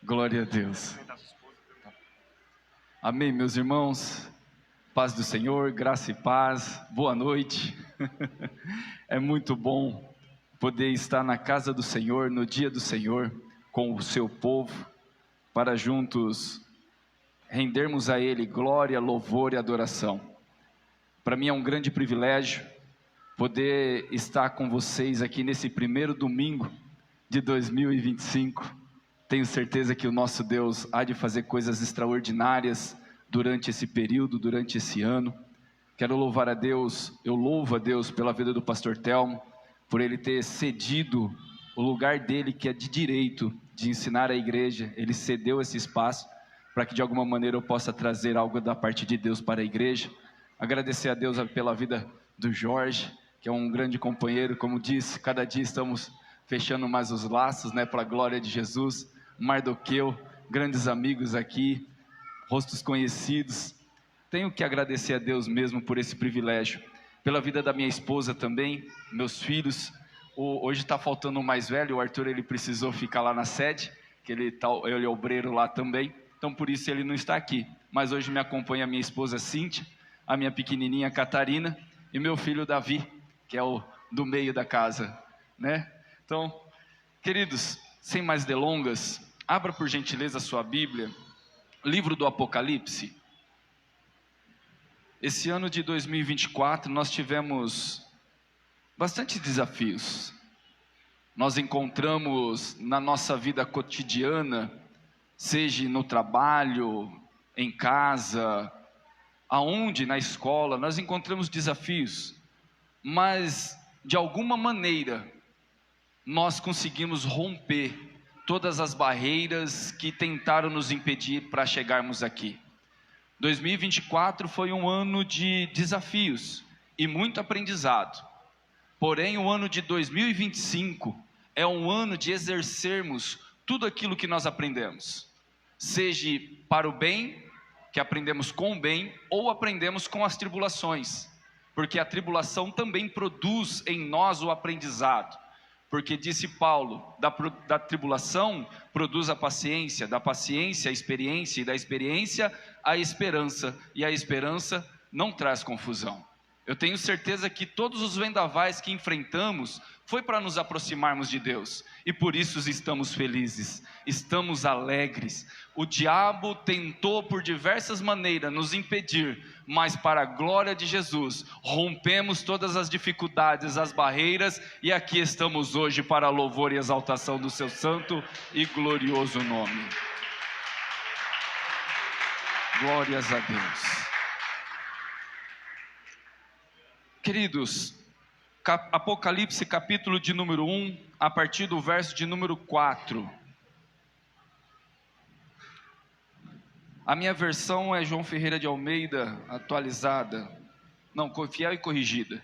Glória a Deus. Amém, meus irmãos. Paz do Senhor, graça e paz. Boa noite. É muito bom poder estar na casa do Senhor, no dia do Senhor, com o seu povo, para juntos rendermos a Ele glória, louvor e adoração. Para mim é um grande privilégio poder estar com vocês aqui nesse primeiro domingo de 2025. Tenho certeza que o nosso Deus há de fazer coisas extraordinárias durante esse período, durante esse ano. Quero louvar a Deus, eu louvo a Deus pela vida do pastor Telmo, por ele ter cedido o lugar dele, que é de direito, de ensinar a igreja. Ele cedeu esse espaço para que de alguma maneira eu possa trazer algo da parte de Deus para a igreja. Agradecer a Deus pela vida do Jorge, que é um grande companheiro. Como disse, cada dia estamos fechando mais os laços, para a glória de Jesus. Mardoqueu, grandes amigos aqui, rostos conhecidos. Tenho que agradecer a Deus mesmo por esse privilégio, pela vida da minha esposa também, meus filhos. Hoje está faltando o mais velho, o Arthur, ele precisou ficar lá na sede, que ele é obreiro lá também, então por isso ele não está aqui. Mas hoje me acompanha a minha esposa Cíntia, a minha pequenininha Catarina e meu filho Davi, que é o do meio da casa, Então, queridos, sem mais delongas, abra por gentileza a sua Bíblia, livro do Apocalipse. Esse ano de 2024 nós tivemos bastante desafios. Nós encontramos na nossa vida cotidiana, seja no trabalho, em casa, aonde, na escola, nós encontramos desafios, mas de alguma maneira nós conseguimos romper todas as barreiras que tentaram nos impedir para chegarmos aqui. 2024 foi um ano de desafios e muito aprendizado. Porém, o ano de 2025 é um ano de exercermos tudo aquilo que nós aprendemos. Seja para o bem, que aprendemos com o bem, ou aprendemos com as tribulações. Porque a tribulação também produz em nós o aprendizado. Porque disse Paulo, da tribulação produz a paciência, da paciência a experiência, e da experiência a esperança, e a esperança não traz confusão. Eu tenho certeza que todos os vendavais que enfrentamos foi para nos aproximarmos de Deus, e por isso estamos felizes, estamos alegres. O diabo tentou por diversas maneiras nos impedir, mas para a glória de Jesus, rompemos todas as dificuldades, as barreiras, e aqui estamos hoje para a louvor e exaltação do seu santo e glorioso nome. Glórias a Deus. Queridos, Apocalipse capítulo de número 1, a partir do verso de número 4. A minha versão é João Ferreira de Almeida, atualizada. Não, fiel e corrigida.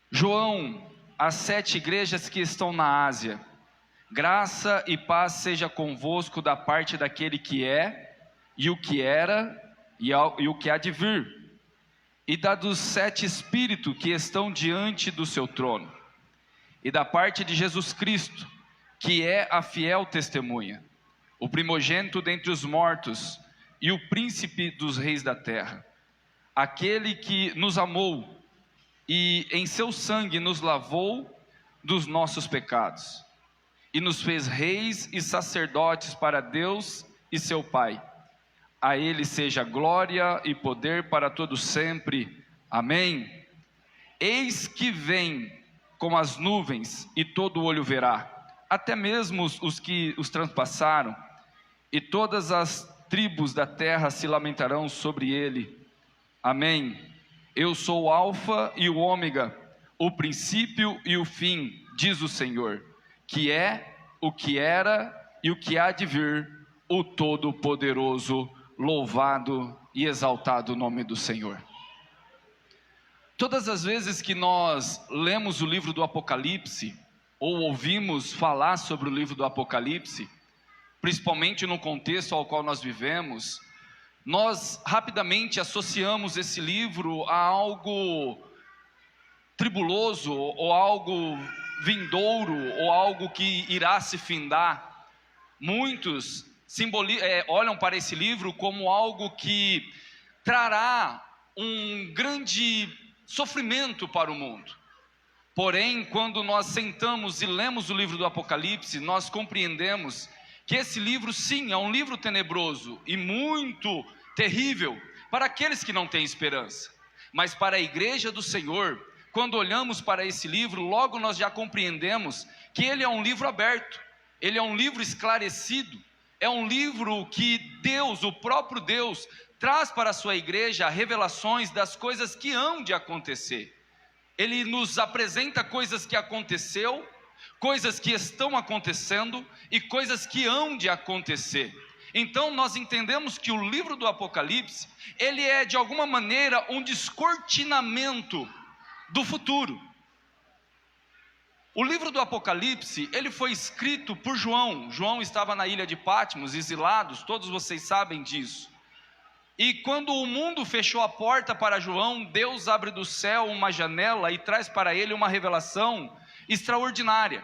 João, as 7 igrejas que estão na Ásia. Graça e paz seja convosco da parte daquele que é, e o que era, e o que há de vir. E da dos 7 Espíritos que estão diante do seu trono. E da parte de Jesus Cristo, que é a fiel testemunha, o primogênito dentre os mortos, e o príncipe dos reis da terra, aquele que nos amou, e em seu sangue nos lavou dos nossos pecados, e nos fez reis e sacerdotes para Deus e seu Pai. A Ele seja glória e poder para todos sempre. Amém. Eis que vem com as nuvens, e todo olho verá, até mesmo os que os transpassaram, e todas as tribos da terra se lamentarão sobre ele. Amém. Eu sou o Alfa e o Ômega, o princípio e o fim, diz o Senhor, que é, o que era e o que há de vir, o Todo-Poderoso. Louvado e exaltado o nome do Senhor. Todas as vezes que nós lemos o livro do Apocalipse, ou ouvimos falar sobre o livro do Apocalipse, principalmente no contexto ao qual nós vivemos, nós rapidamente associamos esse livro a algo tribuloso, ou algo vindouro, ou algo que irá se findar. muitos olham para esse livro como algo que trará um grande sofrimento para o mundo. Porém, quando nós sentamos e lemos o livro do Apocalipse, nós compreendemos que esse livro, sim, é um livro tenebroso e muito terrível para aqueles que não têm esperança. Mas para a igreja do Senhor, quando olhamos para esse livro, logo nós já compreendemos que ele é um livro aberto, ele é um livro esclarecido, é um livro que Deus, o próprio Deus, traz para a sua igreja revelações das coisas que hão de acontecer. Ele nos apresenta coisas que aconteceu, coisas que estão acontecendo e coisas que hão de acontecer. Então nós entendemos que o livro do Apocalipse, ele é de alguma maneira um descortinamento do futuro. O livro do Apocalipse, ele foi escrito por João. João estava na ilha de Patmos, exilados, todos vocês sabem disso. E quando o mundo fechou a porta para João, Deus abre do céu uma janela e traz para ele uma revelação extraordinária.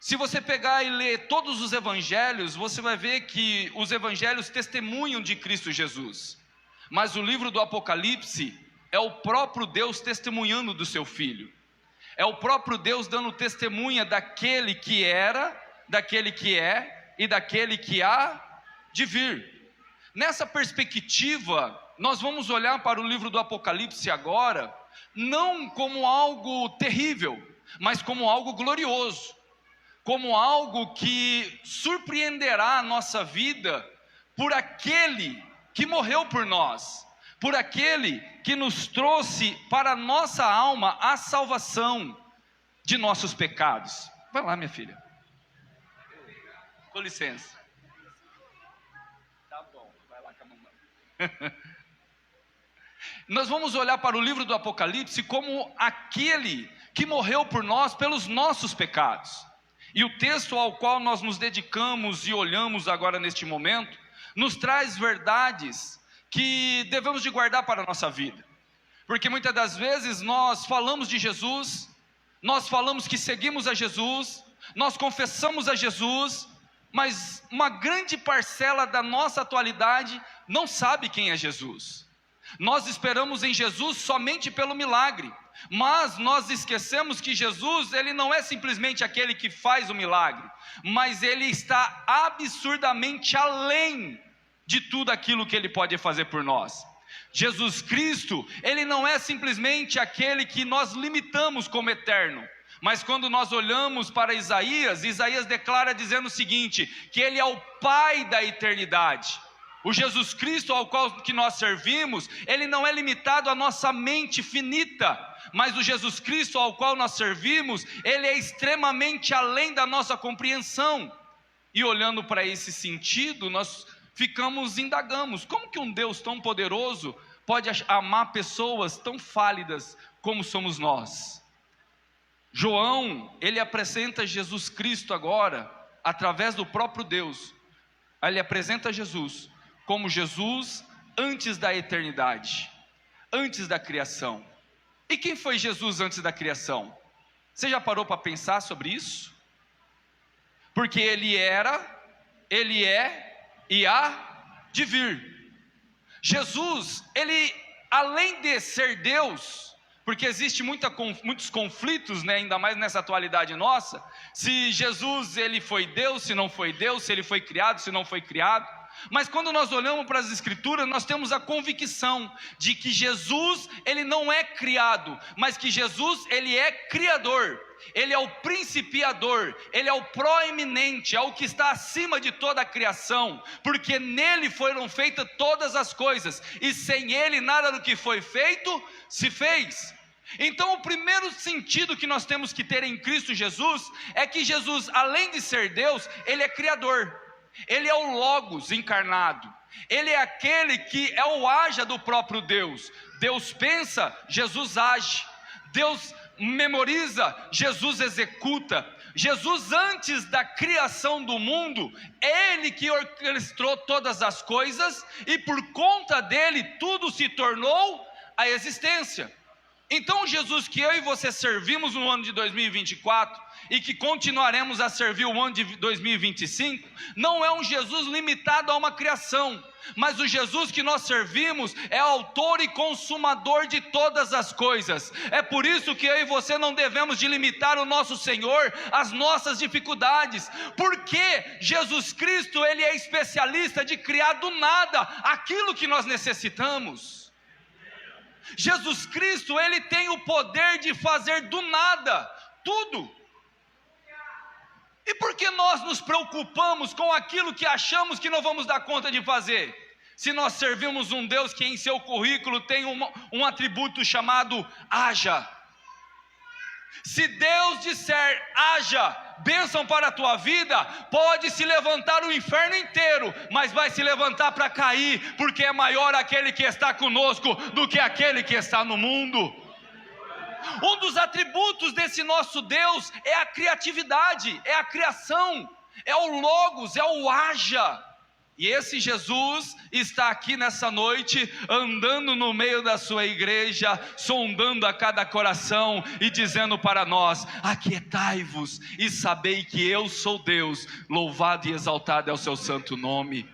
Se você pegar e ler todos os evangelhos, você vai ver que os evangelhos testemunham de Cristo Jesus. Mas o livro do Apocalipse é o próprio Deus testemunhando do seu Filho. É o próprio Deus dando testemunha daquele que era, daquele que é e daquele que há de vir. Nessa perspectiva, nós vamos olhar para o livro do Apocalipse agora, não como algo terrível, mas como algo glorioso, como algo que surpreenderá a nossa vida por aquele que morreu por nós, por aquele que nos trouxe para a nossa alma a salvação de nossos pecados. Vai lá, minha filha. Com licença. Tá bom, vai lá com a mamãe. Nós vamos olhar para o livro do Apocalipse como aquele que morreu por nós pelos nossos pecados. E o texto ao qual nós nos dedicamos e olhamos agora neste momento, nos traz verdades que devemos de guardar para a nossa vida. Porque muitas das vezes nós falamos de Jesus, nós falamos que seguimos a Jesus, nós confessamos a Jesus, mas uma grande parcela da nossa atualidade não sabe quem é Jesus. Nós esperamos em Jesus somente pelo milagre, mas nós esquecemos que Jesus, ele não é simplesmente aquele que faz o milagre, mas ele está absurdamente além de tudo aquilo que ele pode fazer por nós. Jesus Cristo, ele não é simplesmente aquele que nós limitamos como eterno, mas quando nós olhamos para Isaías, Isaías declara dizendo o seguinte, que ele é o Pai da eternidade. O Jesus Cristo ao qual que nós servimos, ele não é limitado à nossa mente finita, mas o Jesus Cristo ao qual nós servimos, ele é extremamente além da nossa compreensão. E olhando para esse sentido, nós indagamos, como que um Deus tão poderoso pode amar pessoas tão fálidas como somos nós? João, ele apresenta Jesus Cristo agora, através do próprio Deus, ele apresenta Jesus como Jesus antes da eternidade, antes da criação. E quem foi Jesus antes da criação? Você já parou para pensar sobre isso? Porque ele era, ele é e há de vir. Jesus, ele além de ser Deus, porque existe muitos conflitos, né, ainda mais nessa atualidade nossa, se Jesus ele foi Deus, se não foi Deus, se ele foi criado, se não foi criado. Mas quando nós olhamos para as escrituras, nós temos a convicção de que Jesus, ele não é criado, mas que Jesus, ele é criador, ele é o principiador, ele é o proeminente, é o que está acima de toda a criação, porque nele foram feitas todas as coisas, e sem ele nada do que foi feito, se fez. Então o primeiro sentido que nós temos que ter em Cristo Jesus, é que Jesus, além de ser Deus, ele é criador. Ele é o Logos encarnado, ele é aquele que é o haja do próprio Deus. Deus pensa, Jesus age. Deus memoriza, Jesus executa. Jesus antes da criação do mundo, ele que orquestrou todas as coisas, e por conta dele tudo se tornou a existência. Então, Jesus que eu e você servimos no ano de 2024 e que continuaremos a servir o ano de 2025, não é um Jesus limitado a uma criação, mas o Jesus que nós servimos é autor e consumador de todas as coisas. É por isso que eu e você não devemos de limitar o nosso Senhor às nossas dificuldades, porque Jesus Cristo, Ele é especialista de criar do nada aquilo que nós necessitamos. Jesus Cristo, Ele tem o poder de fazer do nada tudo. E por que nós nos preocupamos com aquilo que achamos que não vamos dar conta de fazer? Se nós servimos um Deus que em seu currículo tem um atributo chamado haja. Se Deus disser haja bênção para a tua vida, pode se levantar o inferno inteiro, mas vai se levantar para cair, porque é maior aquele que está conosco do que aquele que está no mundo. Um dos atributos desse nosso Deus é a criatividade, é a criação, é o logos, é o haja. E esse Jesus está aqui nessa noite, andando no meio da sua igreja, sondando a cada coração e dizendo para nós: aquietai-vos e sabei que eu sou Deus, louvado e exaltado é o seu santo nome.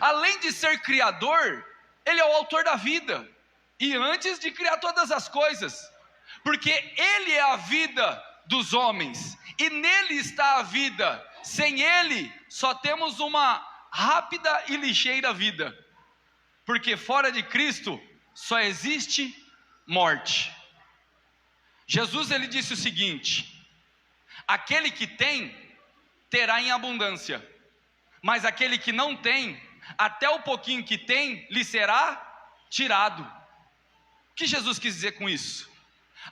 Além de ser criador, Ele é o autor da vida, e antes de criar todas as coisas, porque Ele é a vida dos homens, e nele está a vida. Sem Ele, só temos uma rápida e ligeira vida, porque fora de Cristo, só existe morte. Jesus, Ele disse o seguinte: aquele que tem, terá em abundância, mas aquele que não tem, até o pouquinho que tem, lhe será tirado. O que Jesus quis dizer com isso?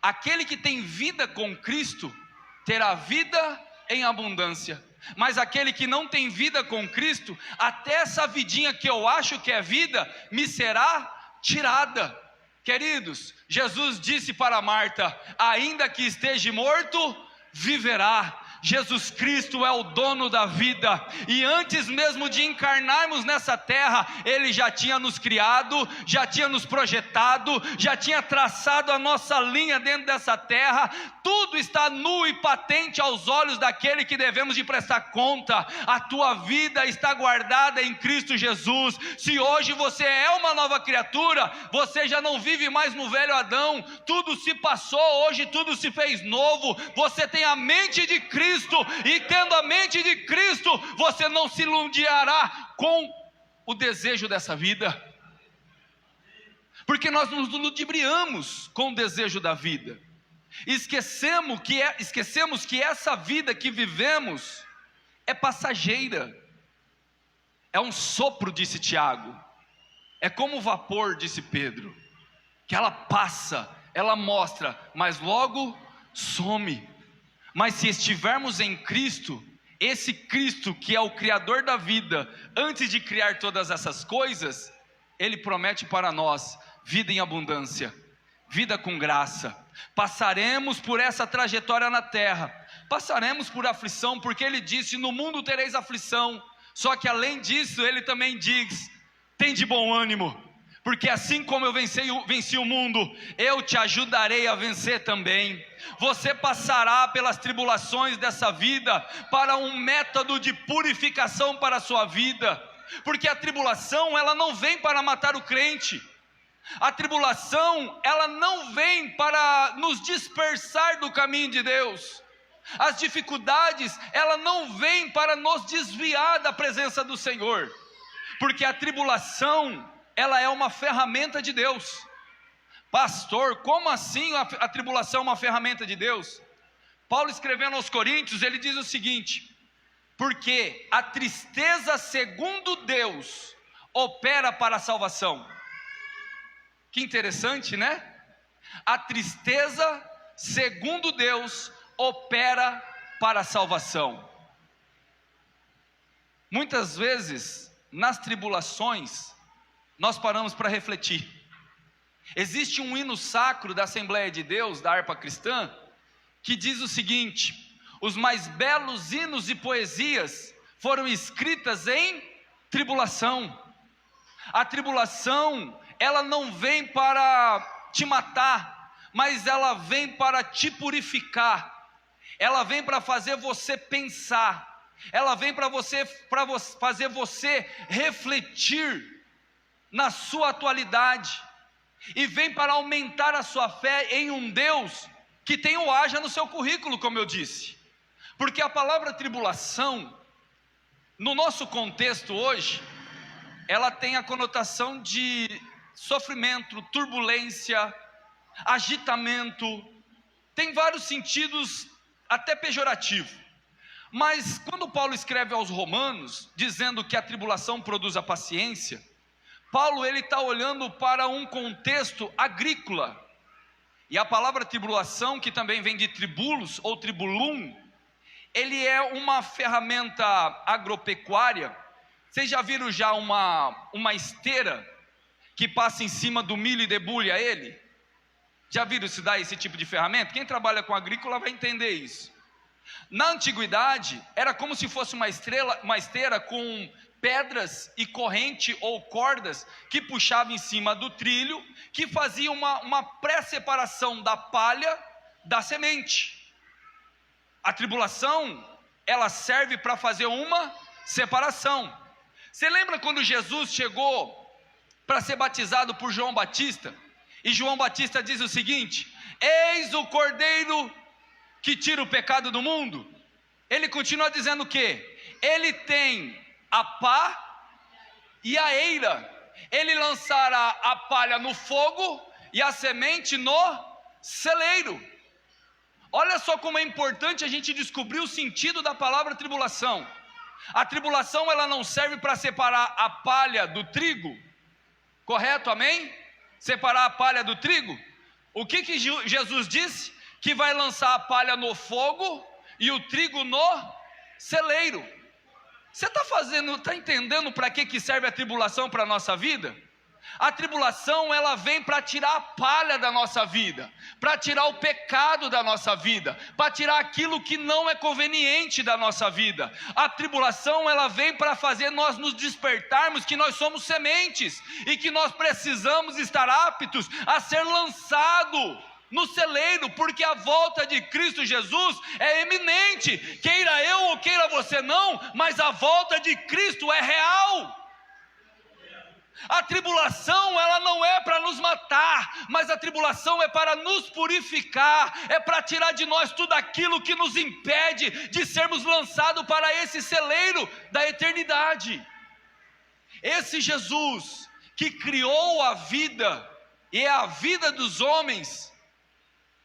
Aquele que tem vida com Cristo, terá vida em abundância, mas aquele que não tem vida com Cristo, até essa vidinha que eu acho que é vida, me será tirada. Queridos, Jesus disse para Marta: ainda que esteja morto, viverá. Jesus Cristo é o dono da vida, e antes mesmo de encarnarmos nessa terra, Ele já tinha nos criado, já tinha nos projetado, já tinha traçado a nossa linha dentro dessa terra. Tudo está nu e patente aos olhos daquele que devemos de prestar conta. A tua vida está guardada em Cristo Jesus. Se hoje você é uma nova criatura, você já não vive mais no velho Adão, tudo se passou, hoje tudo se fez novo. Você tem a mente de Cristo, e tendo a mente de Cristo, você não se ludiará com o desejo dessa vida, porque nós nos ludibriamos com o desejo da vida, esquecemos que essa vida que vivemos é passageira, é um sopro, disse Tiago, é como o vapor, disse Pedro, que ela passa, ela mostra, mas logo some. Mas se estivermos em Cristo, esse Cristo que é o Criador da vida, antes de criar todas essas coisas, Ele promete para nós vida em abundância, vida com graça. Passaremos por essa trajetória na terra, passaremos por aflição, porque Ele disse: no mundo tereis aflição. Só que além disso, Ele também diz: tem de bom ânimo, porque assim como eu venci o mundo, eu te ajudarei a vencer também. Você passará pelas tribulações dessa vida para um método de purificação para a sua vida, porque a tribulação, ela não vem para matar o crente, a tribulação, ela não vem para nos dispersar do caminho de Deus, as dificuldades, ela não vem para nos desviar da presença do Senhor, porque a tribulação, ela é uma ferramenta de Deus. Pastor, como assim a tribulação é uma ferramenta de Deus? Paulo, escrevendo aos Coríntios, ele diz o seguinte: porque a tristeza segundo Deus opera para a salvação. Que interessante, né? A tristeza segundo Deus opera para a salvação. Muitas vezes, nas tribulações, nós paramos para refletir. Existe um hino sacro da Assembleia de Deus, da harpa cristã, que diz o seguinte: os mais belos hinos e poesias foram escritas em tribulação. A tribulação, ela não vem para te matar, mas ela vem para te purificar. Ela vem para fazer você pensar. Ela vem para fazer você refletir na sua atualidade. E vem para aumentar a sua fé em um Deus que tem o haja no seu currículo, como eu disse. Porque a palavra tribulação, no nosso contexto hoje, ela tem a conotação de sofrimento, turbulência, agitamento, tem vários sentidos até pejorativos. Mas quando Paulo escreve aos Romanos, dizendo que a tribulação produz a paciência, Paulo ele está olhando para um contexto agrícola. E a palavra tribulação, que também vem de tribulos ou tribulum, ele é uma ferramenta agropecuária. Vocês já viram já uma esteira que passa em cima do milho e debulha ele? Já viram se dar esse tipo de ferramenta? Quem trabalha com agrícola vai entender isso. Na antiguidade, era como se fosse uma esteira com pedras e corrente ou cordas que puxava em cima do trilho, que fazia uma pré-separação da palha da semente. A tribulação, ela serve para fazer uma separação. Você lembra quando Jesus chegou para ser batizado por João Batista? E João Batista diz o seguinte: eis o Cordeiro que tira o pecado do mundo. Ele continua dizendo o quê? Ele tem a pá e a eira. Ele lançará a palha no fogo e a semente no celeiro. Olha só como é importante a gente descobrir o sentido da palavra tribulação. A tribulação ela não serve para separar a palha do trigo, correto? Amém? Separar a palha do trigo. O que Jesus disse? Que vai lançar a palha no fogo e o trigo no celeiro. Você está entendendo para que serve a tribulação para a nossa vida? A tribulação ela vem para tirar a palha da nossa vida, para tirar o pecado da nossa vida, para tirar aquilo que não é conveniente da nossa vida. A tribulação ela vem para fazer nós nos despertarmos que nós somos sementes e que nós precisamos estar aptos a ser lançado no celeiro, porque a volta de Cristo Jesus é eminente, queira eu ou queira você não, mas a volta de Cristo é real. A tribulação ela não é para nos matar, mas a tribulação é para nos purificar, é para tirar de nós tudo aquilo que nos impede de sermos lançados para esse celeiro da eternidade. Esse Jesus que criou a vida e é a vida dos homens,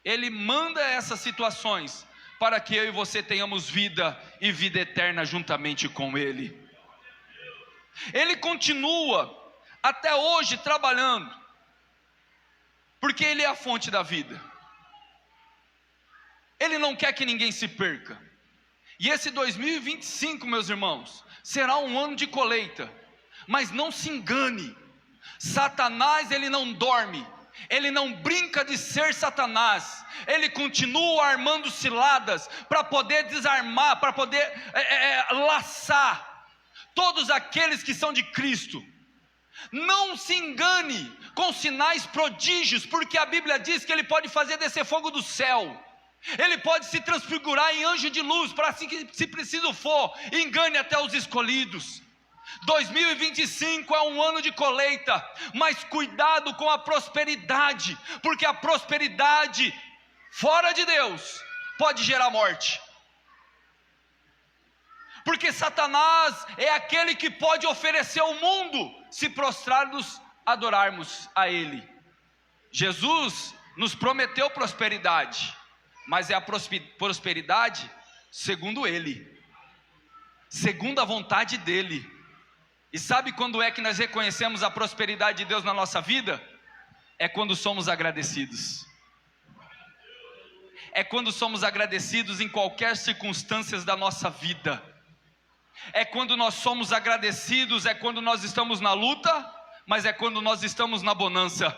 Ele manda essas situações para que eu e você tenhamos vida e vida eterna juntamente com Ele. Ele continua até hoje trabalhando, porque Ele é a fonte da vida. Ele não quer que ninguém se perca. E esse 2025, meus irmãos, será um ano de colheita. Mas não se engane, Satanás ele não dorme, ele não brinca de ser Satanás, ele continua armando ciladas para poder desarmar, para poder laçar todos aqueles que são de Cristo. Não se engane com sinais prodígios, porque a Bíblia diz que ele pode fazer descer fogo do céu, ele pode se transfigurar em anjo de luz, para assim que se preciso for, engane até os escolhidos. 2025 é um ano de colheita, mas cuidado com a prosperidade, porque a prosperidade fora de Deus pode gerar morte. Porque Satanás é aquele que pode oferecer ao mundo, se prostrarmos, adorarmos a Ele. Jesus nos prometeu prosperidade, mas é a prosperidade segundo Ele, segundo a vontade dEle. E sabe quando é que nós reconhecemos a prosperidade de Deus na nossa vida? É quando somos agradecidos. É quando somos agradecidos em qualquer circunstância da nossa vida. É quando nós somos agradecidos, é quando nós estamos na luta, mas é quando nós estamos na bonança.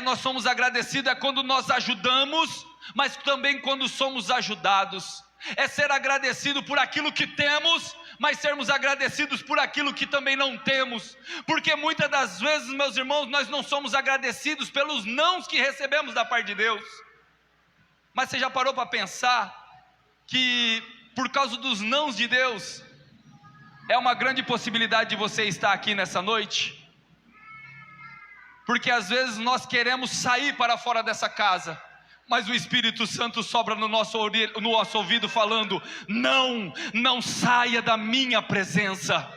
Nós somos agradecidos, é quando nós ajudamos, mas também quando somos ajudados. é ser agradecido por aquilo que temos, mas sermos agradecidos por aquilo que também não temos, porque muitas das vezes, meus irmãos, nós não somos agradecidos pelos nãos que recebemos da parte de Deus. Mas você já parou para pensar que por causa dos nãos de Deus, é uma grande possibilidade de você estar aqui nessa noite? Porque às vezes nós queremos sair para fora dessa casa, mas o Espírito Santo sopra no nosso ouvido falando: não saia da minha presença.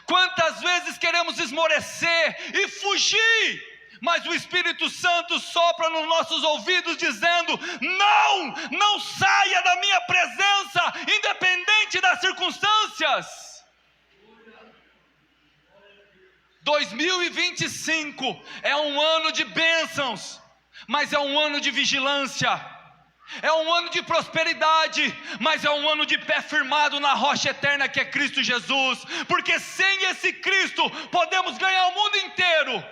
Quantas vezes queremos esmorecer e fugir, mas o Espírito Santo sopra nos nossos ouvidos dizendo: não saia da minha presença, independente das circunstâncias. 2025 é um ano de bênçãos, mas é um ano de vigilância. É um ano de prosperidade, mas é um ano de pé firmado na rocha eterna que é Cristo Jesus. Porque sem esse Cristo podemos ganhar o mundo inteiro,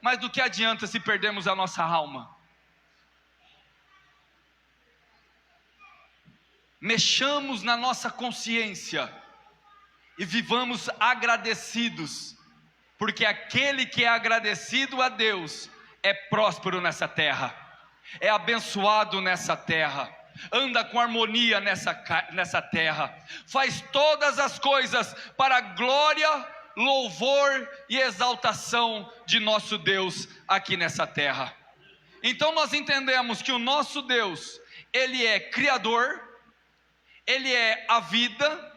mas do que adianta se perdermos a nossa alma? Mexamos na nossa consciência e vivamos agradecidos, porque aquele que é agradecido a Deus é próspero nessa terra, é abençoado nessa terra, anda com harmonia nessa terra, faz todas as coisas para a glória, louvor e exaltação de nosso Deus aqui nessa terra. Então nós entendemos que o nosso Deus, Ele é Criador, Ele é a vida,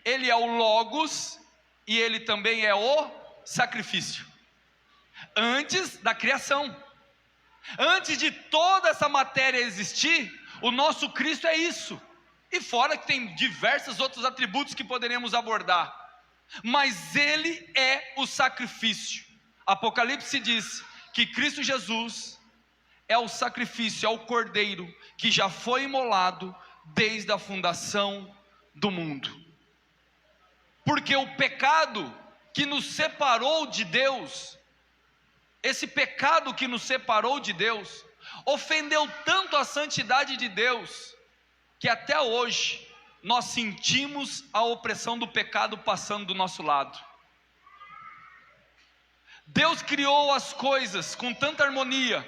Ele é o Logos, e Ele também é o sacrifício. Antes da criação, antes de toda essa matéria existir, o nosso Cristo é isso. E fora que tem diversos outros atributos que poderíamos abordar, mas Ele é o sacrifício. Apocalipse diz que Cristo Jesus é o sacrifício, é o cordeiro que já foi imolado desde a fundação do mundo. Porque o pecado que nos separou de Deus, esse pecado que nos separou de Deus, ofendeu tanto a santidade de Deus, que até hoje nós sentimos a opressão do pecado passando do nosso lado. Deus criou as coisas com tanta harmonia,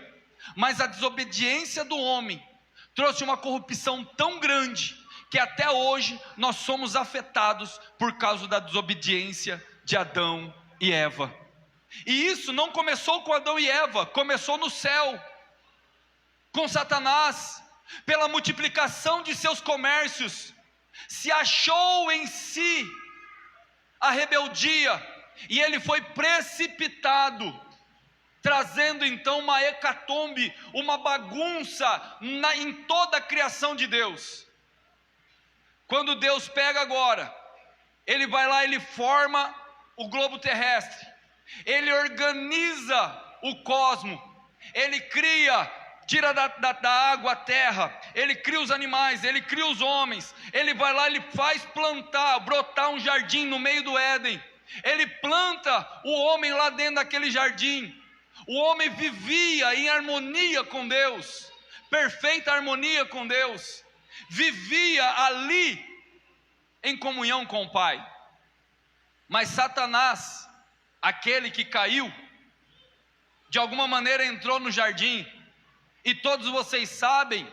mas a desobediência do homem trouxe uma corrupção tão grande, que até hoje nós somos afetados por causa da desobediência de Adão e Eva. E isso não começou com Adão e Eva, começou no céu, com Satanás, pela multiplicação de seus comércios, se achou em si a rebeldia, e ele foi precipitado, trazendo então uma hecatombe, uma bagunça em toda a criação de Deus. Quando Deus pega agora, Ele vai lá, Ele forma o globo terrestre, Ele organiza o cosmo, Ele cria, tira da água a terra, Ele cria os animais, Ele cria os homens, Ele vai lá, Ele faz brotar um jardim no meio do Éden, Ele planta o homem lá dentro daquele jardim. O homem vivia em harmonia com Deus, perfeita harmonia com Deus, vivia ali em comunhão com o Pai. Mas Satanás, aquele que caiu, de alguma maneira entrou no jardim, e todos vocês sabem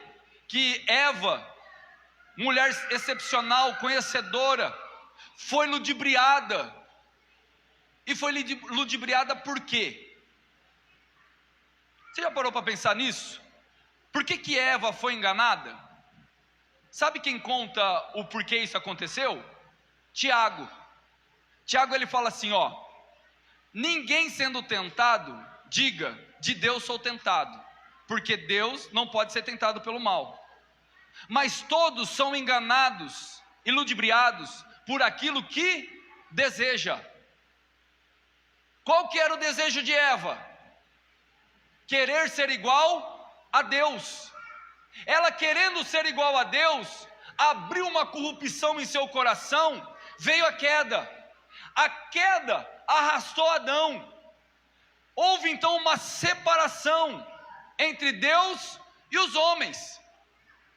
que Eva, mulher excepcional, conhecedora, foi ludibriada. E foi ludibriada por quê? Você já parou para pensar nisso? Por que Eva foi enganada? Sabe quem conta o porquê isso aconteceu? Tiago. Tiago, ele fala assim, ninguém sendo tentado, diga, de Deus sou tentado, porque Deus não pode ser tentado pelo mal. Mas todos são enganados e ludibriados por aquilo que deseja. Qual que era o desejo de Eva? Querer ser igual a Deus. Ela, querendo ser igual a Deus, abriu uma corrupção em seu coração, veio a queda. A queda arrastou Adão. Houve então uma separação entre Deus e os homens.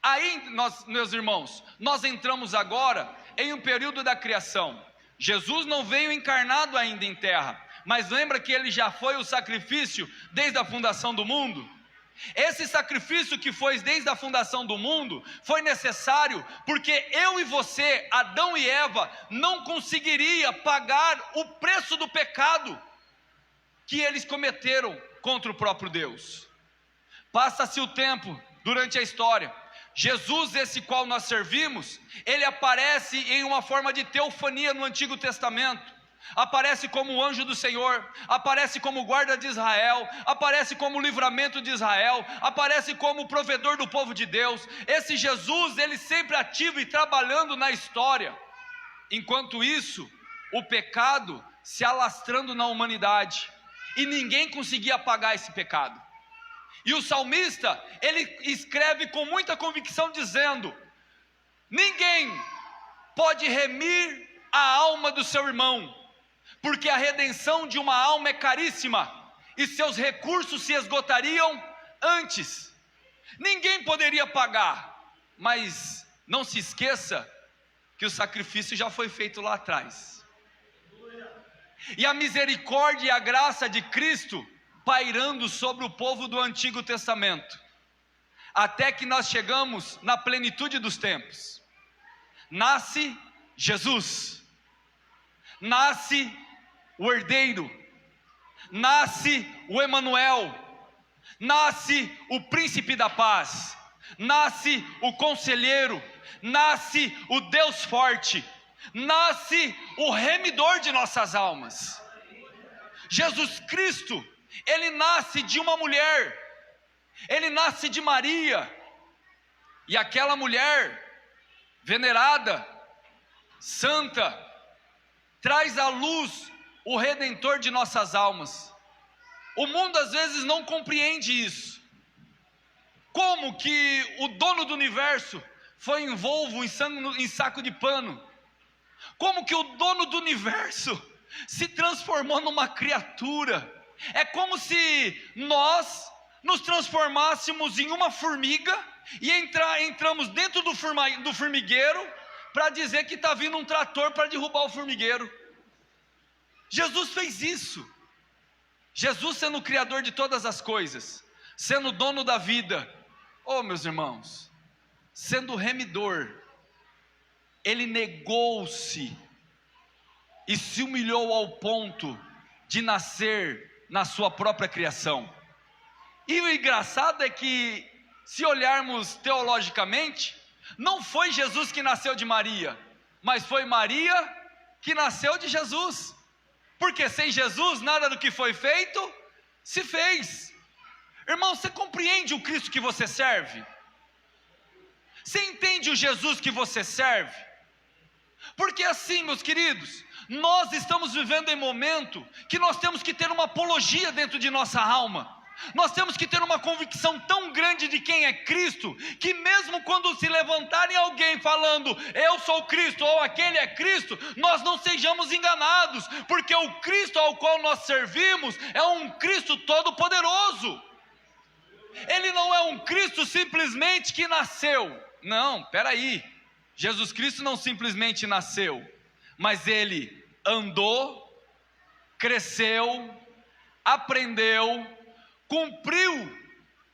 Aí, meus irmãos, nós entramos agora em um período da criação. Jesus não veio encarnado ainda em terra, mas lembra que ele já foi o sacrifício desde a fundação do mundo? Esse sacrifício que foi desde a fundação do mundo foi necessário porque eu e você, Adão e Eva, não conseguiria pagar o preço do pecado que eles cometeram contra o próprio Deus. Passa-se o tempo durante a história, Jesus, esse qual nós servimos, ele aparece em uma forma de teofania no Antigo Testamento. Aparece como o anjo do Senhor, aparece como guarda de Israel, aparece como o livramento de Israel, aparece como o provedor do povo de Deus. Esse Jesus, ele sempre ativo e trabalhando na história. Enquanto isso, o pecado se alastrando na humanidade, e ninguém conseguia apagar esse pecado. E o salmista, ele escreve com muita convicção dizendo: ninguém pode remir a alma do seu irmão, porque a redenção de uma alma é caríssima, e seus recursos se esgotariam antes. Ninguém poderia pagar, mas não se esqueça que o sacrifício já foi feito lá atrás. E a misericórdia e a graça de Cristo pairando sobre o povo do Antigo Testamento, até que nós chegamos na plenitude dos tempos. Nasce Jesus, nasce o Herdeiro, nasce o Emanuel, nasce o Príncipe da Paz, nasce o Conselheiro, nasce o Deus Forte, nasce o Remidor de nossas almas. Jesus Cristo, ele nasce de uma mulher, ele nasce de Maria, e aquela mulher venerada, santa, traz à luz o Redentor de nossas almas. O mundo às vezes não compreende isso. Como que o dono do universo foi envolto em saco de pano? Como que o dono do universo se transformou numa criatura? É como se nós nos transformássemos em uma formiga e entramos dentro do formigueiro para dizer que está vindo um trator para derrubar o formigueiro. Jesus fez isso. Jesus, sendo o Criador de todas as coisas, sendo o dono da vida, oh meus irmãos, sendo o remidor, ele negou-se e se humilhou ao ponto de nascer na sua própria criação. E o engraçado é que, se olharmos teologicamente, não foi Jesus que nasceu de Maria, mas foi Maria que nasceu de Jesus, porque sem Jesus nada do que foi feito se fez. Irmão, você compreende o Cristo que você serve? Você entende o Jesus que você serve? Porque assim, meus queridos, nós estamos vivendo em momento que nós temos que ter uma apologia dentro de nossa alma. Nós temos que ter uma convicção tão grande de quem é Cristo, que mesmo quando se levantarem alguém falando, eu sou Cristo, ou aquele é Cristo, nós não sejamos enganados, porque o Cristo ao qual nós servimos é um Cristo todo-poderoso. Ele não é um Cristo simplesmente que nasceu. Não, peraí, Jesus Cristo não simplesmente nasceu, mas ele andou, cresceu, aprendeu, cumpriu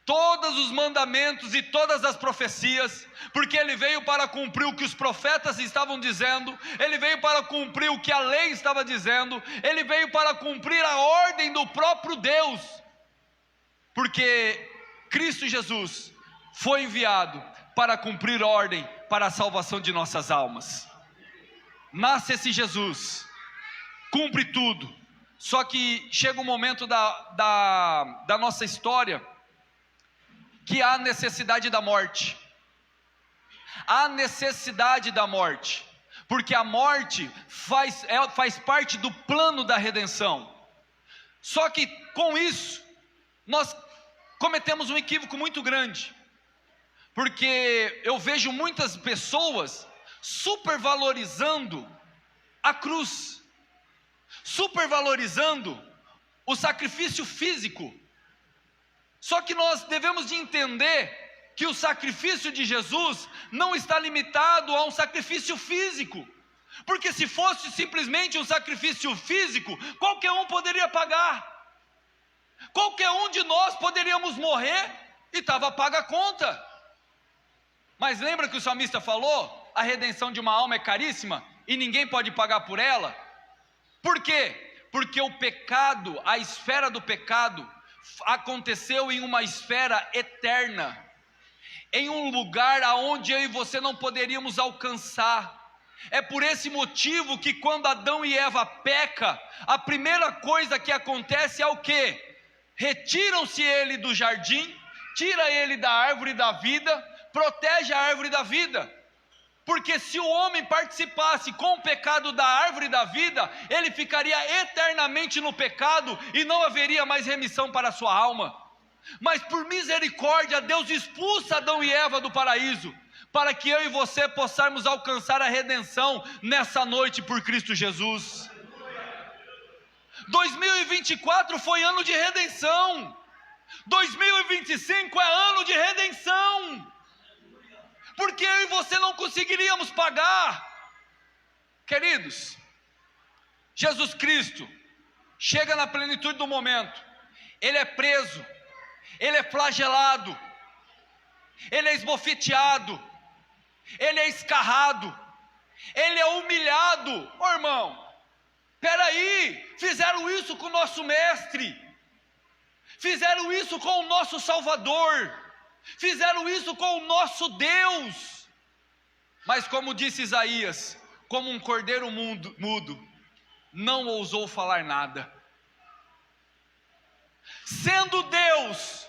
todos os mandamentos e todas as profecias, porque ele veio para cumprir o que os profetas estavam dizendo, ele veio para cumprir o que a lei estava dizendo, ele veio para cumprir a ordem do próprio Deus, porque Cristo Jesus foi enviado para cumprir ordem para a salvação de nossas almas. Nasce esse Jesus, cumpre tudo, só que chega um momento da nossa história que há necessidade da morte. Há necessidade da morte, porque a morte faz parte do plano da redenção. Só que com isso, nós cometemos um equívoco muito grande, porque eu vejo muitas pessoas supervalorizando a cruz, supervalorizando o sacrifício físico. Só que nós devemos de entender que o sacrifício de Jesus não está limitado a um sacrifício físico, porque se fosse simplesmente um sacrifício físico, qualquer um poderia pagar, qualquer um de nós poderíamos morrer e estava paga a conta. Mas lembra que o salmista falou? A redenção de uma alma é caríssima e ninguém pode pagar por ela. Por quê? Porque o pecado, a esfera do pecado, aconteceu em uma esfera eterna, em um lugar aonde eu e você não poderíamos alcançar. É por esse motivo que quando Adão e Eva pecam, a primeira coisa que acontece é o quê? Retiram-se ele do jardim, tira ele da árvore da vida, protege a árvore da vida, porque se o homem participasse com o pecado da árvore da vida, ele ficaria eternamente no pecado e não haveria mais remissão para a sua alma. Mas por misericórdia, Deus expulsa Adão e Eva do paraíso, para que eu e você possamos alcançar a redenção nessa noite por Cristo Jesus. 2024 foi ano de redenção, 2025 é ano de redenção, porque eu e você não conseguiríamos pagar. Queridos, Jesus Cristo chega na plenitude do momento, ele é preso, ele é flagelado, ele é esbofeteado, ele é escarrado, ele é humilhado. Ô irmão, peraí, fizeram isso com o nosso mestre, fizeram isso com o nosso Salvador, fizeram isso com o nosso Deus. Mas como disse Isaías, como um cordeiro mudo, não ousou falar nada. Sendo Deus,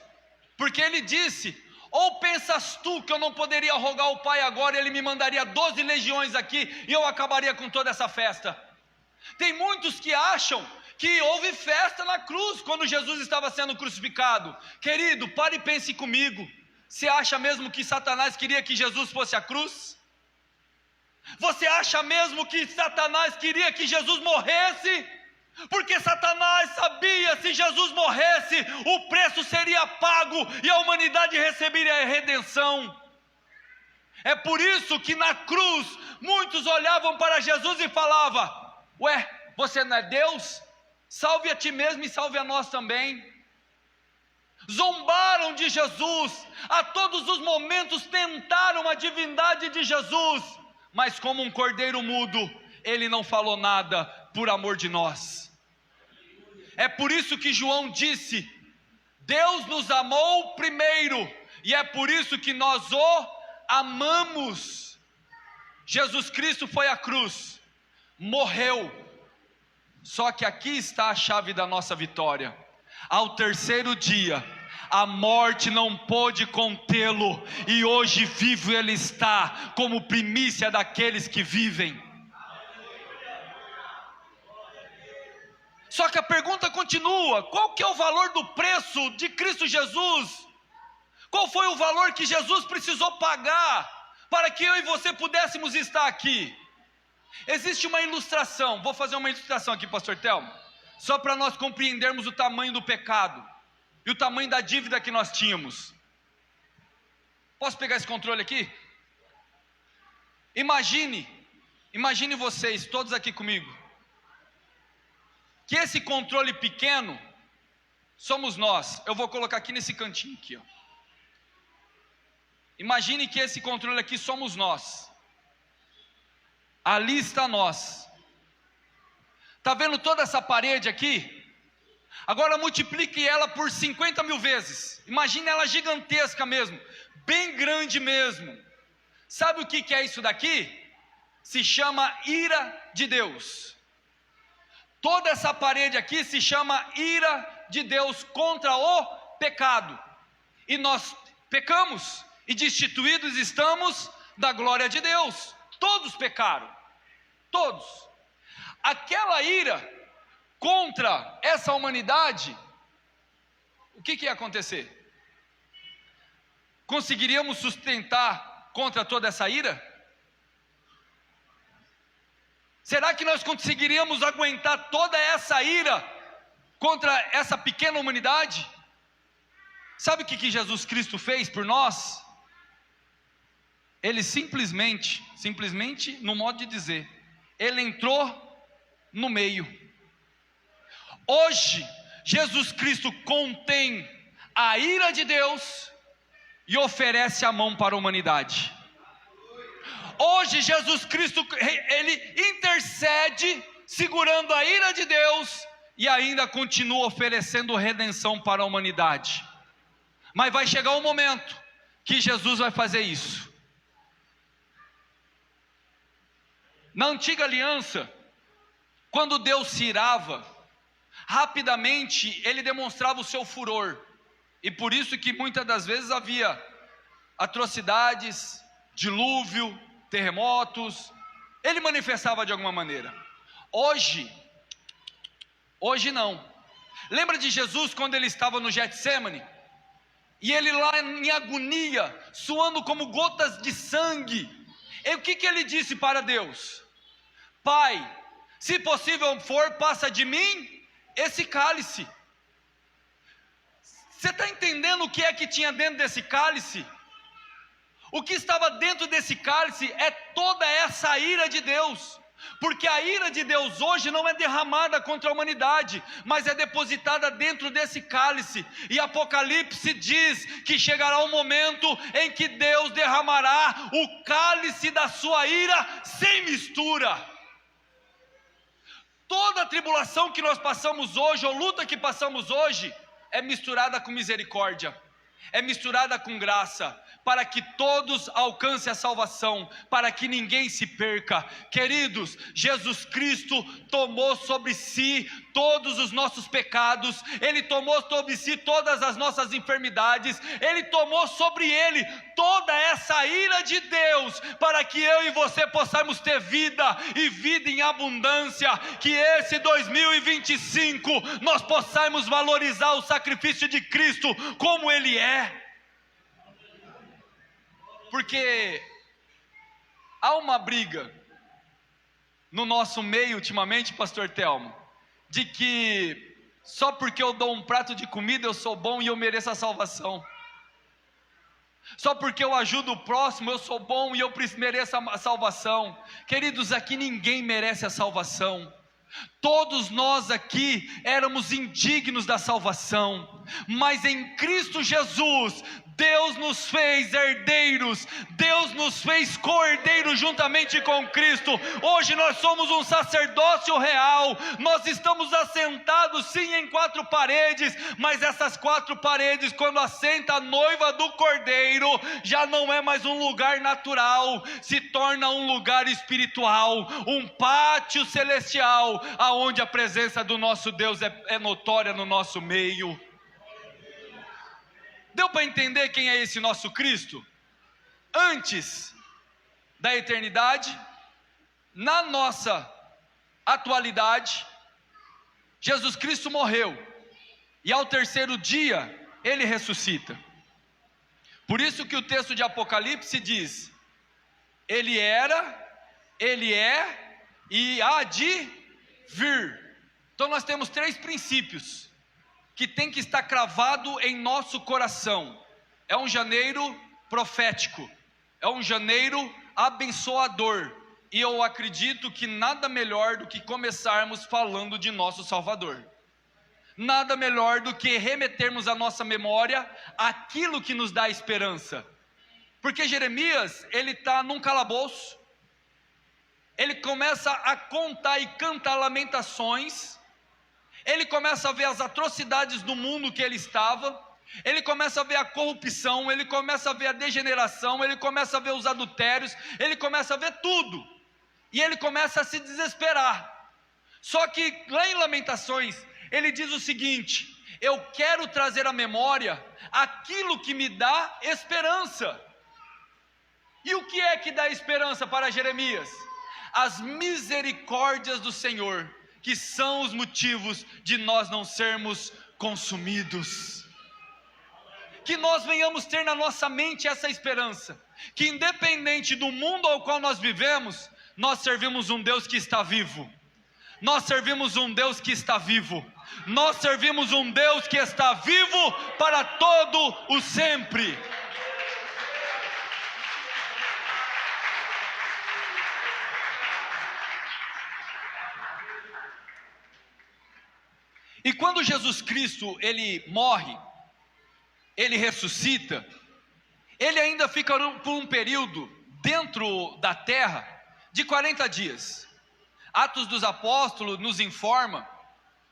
porque ele disse: ou pensas tu que eu não poderia rogar ao Pai agora, ele me mandaria 12 legiões aqui e eu acabaria com toda essa festa? Tem muitos que acham que houve festa na cruz quando Jesus estava sendo crucificado. Querido, pare e pense comigo. Você acha mesmo que Satanás queria que Jesus fosse à cruz? Você acha mesmo que Satanás queria que Jesus morresse? Porque Satanás sabia, se Jesus morresse, o preço seria pago e a humanidade receberia a redenção. É por isso que na cruz muitos olhavam para Jesus e falavam: ué, você não é Deus? Salve a ti mesmo e salve a nós também. Zombaram de Jesus, a todos os momentos tentaram a divindade de Jesus, mas como um cordeiro mudo, ele não falou nada por amor de nós. É por isso que João disse: Deus nos amou primeiro, e é por isso que nós o amamos. Jesus Cristo foi à cruz, morreu, só que aqui está a chave da nossa vitória. Ao terceiro dia, a morte não pôde contê-lo, e hoje vivo ele está, como primícia daqueles que vivem. Só que a pergunta continua: qual que é o valor do preço de Cristo Jesus? Qual foi o valor que Jesus precisou pagar para que eu e você pudéssemos estar aqui? Existe uma ilustração, vou fazer uma ilustração aqui, pastor Telmo, só para nós compreendermos o tamanho do pecado e o tamanho da dívida que nós tínhamos. Posso pegar esse controle aqui? Imagine vocês, todos aqui comigo, que esse controle pequeno somos nós. Eu vou colocar aqui nesse cantinho aqui, ó. Imagine que esse controle aqui somos nós. Ali está nós. Está vendo toda essa parede aqui? Agora multiplique ela por 50 mil vezes. Imagine ela gigantesca mesmo, bem grande mesmo. Sabe o que é isso daqui? Se chama ira de Deus. Toda essa parede aqui se chama ira de Deus contra o pecado. E nós pecamos, e destituídos estamos da glória de Deus. Todos pecaram, todos. Aquela ira contra essa humanidade, o que ia acontecer? Conseguiríamos sustentar contra toda essa ira? Será que nós conseguiríamos aguentar toda essa ira contra essa pequena humanidade? Sabe o que Jesus Cristo fez por nós? ele simplesmente, no modo de dizer, ele entrou no meio. Hoje, Jesus Cristo contém a ira de Deus e oferece a mão para a humanidade. Hoje Jesus Cristo, ele intercede, segurando a ira de Deus, e ainda continua oferecendo redenção para a humanidade. Mas vai chegar um momento que Jesus vai fazer isso. Na antiga aliança, quando Deus se irava, rapidamente ele demonstrava o seu furor, e por isso que muitas das vezes havia atrocidades, dilúvio, terremotos, ele manifestava de alguma maneira. Hoje não. Lembra de Jesus quando ele estava no Getsêmani? E ele lá em agonia, suando como gotas de sangue, e o que ele disse para Deus? Pai, se possível for, passa de mim esse cálice. Você está entendendo o que é que tinha dentro desse cálice? O que estava dentro desse cálice é toda essa ira de Deus, porque a ira de Deus hoje não é derramada contra a humanidade, mas é depositada dentro desse cálice, e Apocalipse diz que chegará um momento em que Deus derramará o cálice da sua ira sem mistura. Toda a tribulação que nós passamos hoje, ou luta que passamos hoje, é misturada com misericórdia, é misturada com graça, para que todos alcancem a salvação, para que ninguém se perca. Queridos, Jesus Cristo tomou sobre si todos os nossos pecados, Ele tomou sobre si todas as nossas enfermidades, Ele tomou sobre Ele toda essa ira de Deus, para que eu e você possamos ter vida, e vida em abundância. Que esse 2025, nós possamos valorizar o sacrifício de Cristo, como Ele é. Porque há uma briga no nosso meio ultimamente, pastor Telmo, de que só porque eu dou um prato de comida eu sou bom e eu mereço a salvação. Só porque eu ajudo o próximo eu sou bom e eu mereço a salvação. Queridos, aqui ninguém merece a salvação. Todos nós aqui éramos indignos da salvação, mas em Cristo Jesus, Deus nos fez herdeiros, Deus nos fez co-herdeiros juntamente com Cristo. Hoje nós somos um sacerdócio real, nós estamos assentados sim em 4 paredes, mas essas 4 paredes, quando assenta a noiva do Cordeiro, já não é mais um lugar natural, se torna um lugar espiritual, um pátio celestial, aonde a presença do nosso Deus é notória no nosso meio. Deu para entender quem é esse nosso Cristo? Antes da eternidade, na nossa atualidade, Jesus Cristo morreu, e ao terceiro dia, Ele ressuscita. Por isso que o texto de Apocalipse diz, Ele era, Ele é, e há de vir. Então nós temos 3 princípios que tem que estar cravado em nosso coração. É um janeiro profético, é um janeiro abençoador, e eu acredito que nada melhor do que começarmos falando de nosso Salvador. Nada melhor do que remetermos à nossa memória aquilo que nos dá esperança. Porque Jeremias, ele está num calabouço, ele começa a contar e cantar lamentações, ele começa a ver as atrocidades do mundo que ele estava, ele começa a ver a corrupção, ele começa a ver a degeneração, ele começa a ver os adultérios, ele começa a ver tudo, e ele começa a se desesperar. Só que lá em Lamentações, ele diz o seguinte: eu quero trazer à memória aquilo que me dá esperança. E o que é que dá esperança para Jeremias? As misericórdias do Senhor, que são os motivos de nós não sermos consumidos. Que nós venhamos ter na nossa mente essa esperança, que independente do mundo ao qual nós vivemos, nós servimos um Deus que está vivo. Nós servimos um Deus que está vivo. Nós servimos um Deus que está vivo para todo o sempre. quando Jesus Cristo, ele morre, ele ressuscita, ele ainda fica por um período dentro da terra de 40 dias. Atos dos Apóstolos nos informa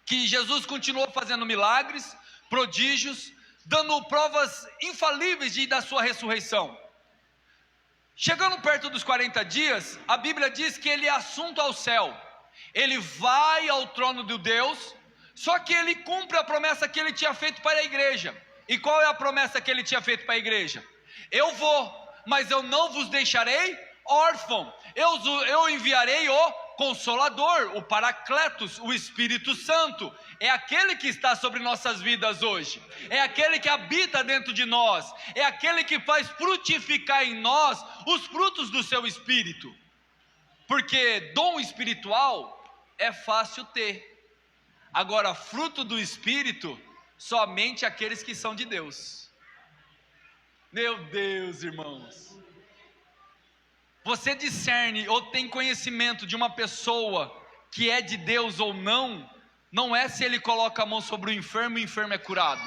que Jesus continuou fazendo milagres, prodígios, dando provas infalíveis da sua ressurreição. Chegando perto dos 40 dias, a Bíblia diz que ele é assunto ao céu. Ele vai ao trono de Deus, só que ele cumpre a promessa que ele tinha feito para a igreja. E qual é a promessa que ele tinha feito para a igreja? Eu vou, mas eu não vos deixarei órfão. Eu enviarei o Consolador, o Paracletos, o Espírito Santo. É aquele que está sobre nossas vidas hoje. É aquele que habita dentro de nós. É aquele que faz frutificar em nós os frutos do seu Espírito. Porque dom espiritual é fácil ter. Agora, fruto do Espírito, somente aqueles que são de Deus. Meu Deus, irmãos. Você discerne ou tem conhecimento de uma pessoa que é de Deus ou não, não é se ele coloca a mão sobre o enfermo e o enfermo é curado.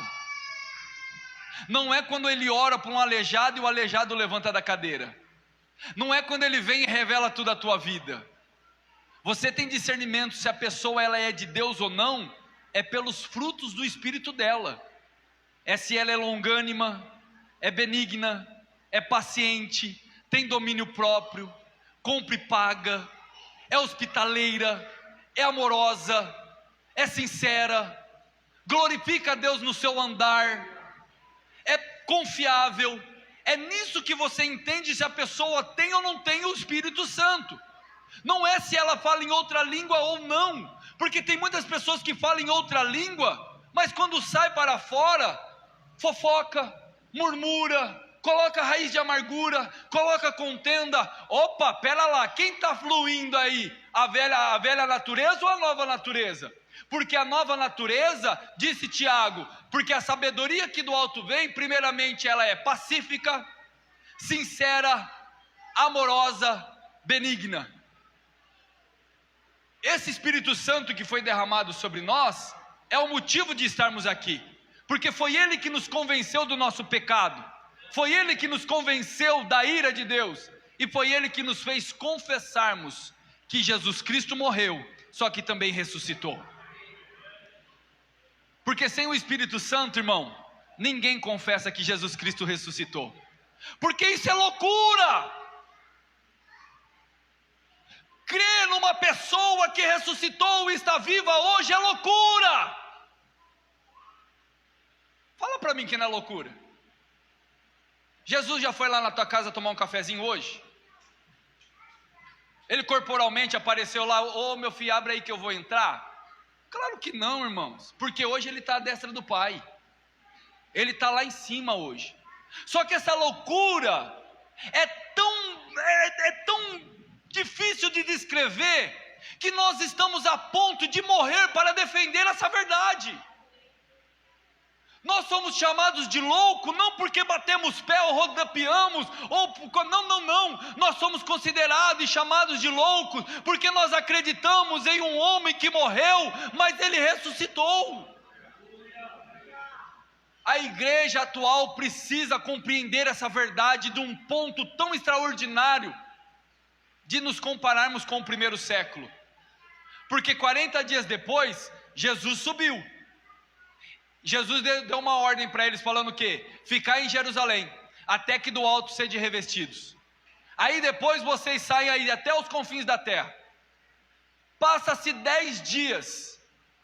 Não é quando ele ora para um aleijado e o aleijado levanta da cadeira. Não é quando ele vem e revela tudo a tua vida. Você tem discernimento se a pessoa ela é de Deus ou não, é pelos frutos do Espírito dela. É se ela é longânima, é benigna, é paciente, tem domínio próprio, compra e paga, é hospitaleira, é amorosa, é sincera, glorifica a Deus no seu andar, é confiável. É nisso que você entende se a pessoa tem ou não tem o Espírito Santo. Não é se ela fala em outra língua ou não, porque tem muitas pessoas que falam em outra língua, mas quando sai para fora, fofoca, murmura, coloca raiz de amargura, coloca contenda. Opa, pera lá, quem está fluindo aí? A velha natureza ou a nova natureza? Porque a nova natureza, disse Tiago, porque a sabedoria que do alto vem, primeiramente ela é pacífica, sincera, amorosa, benigna. Esse Espírito Santo que foi derramado sobre nós, é o motivo de estarmos aqui, porque foi Ele que nos convenceu do nosso pecado, foi Ele que nos convenceu da ira de Deus, e foi Ele que nos fez confessarmos que Jesus Cristo morreu, só que também ressuscitou. Porque sem o Espírito Santo, irmão, ninguém confessa que Jesus Cristo ressuscitou, porque isso é loucura. Crer numa pessoa que ressuscitou e está viva hoje é loucura. Fala para mim que não é loucura. Jesus já foi lá na tua casa tomar um cafezinho hoje? Ele corporalmente apareceu lá, ô meu filho, abre aí que eu vou entrar? Claro que não, irmãos, porque hoje ele está à destra do Pai, ele está lá em cima hoje. Só que essa loucura é tão difícil de descrever, que nós estamos a ponto de morrer para defender essa verdade. Nós somos chamados de louco, não porque batemos pé ou rodopiamos, não, nós somos considerados e chamados de loucos, porque nós acreditamos em um homem que morreu, mas ele ressuscitou. A igreja atual precisa compreender essa verdade de um ponto tão extraordinário, de nos compararmos com o primeiro século, porque 40 dias depois, Jesus subiu. Jesus deu uma ordem para eles falando o quê? Ficar em Jerusalém, até que do alto sede revestidos. Aí depois vocês saem aí até os confins da terra. Passa-se 10 dias,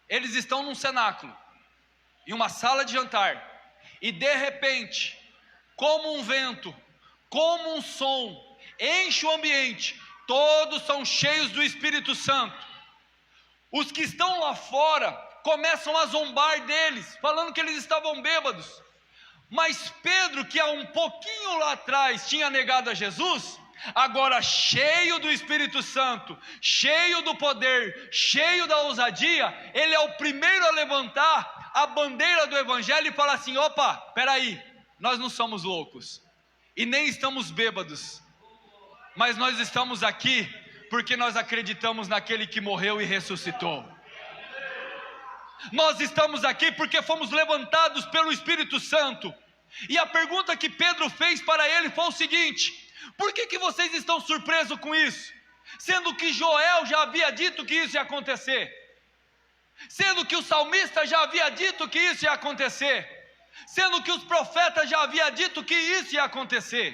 eles estão num cenáculo, em uma sala de jantar, e de repente, como um vento, como um som, enche o ambiente, todos são cheios do Espírito Santo. Os que estão lá fora começam a zombar deles, falando que eles estavam bêbados. Mas Pedro, que há um pouquinho lá atrás tinha negado a Jesus, agora cheio do Espírito Santo, cheio do poder, cheio da ousadia, ele é o primeiro a levantar a bandeira do Evangelho e falar assim: opa, peraí, nós não somos loucos, e nem estamos bêbados, mas nós estamos aqui porque nós acreditamos naquele que morreu e ressuscitou. Nós estamos aqui porque fomos levantados pelo Espírito Santo. E a pergunta que Pedro fez para ele foi o seguinte: por que vocês estão surpresos com isso? Sendo que Joel já havia dito que isso ia acontecer, sendo que o salmista já havia dito que isso ia acontecer, sendo que os profetas já haviam dito que isso ia acontecer.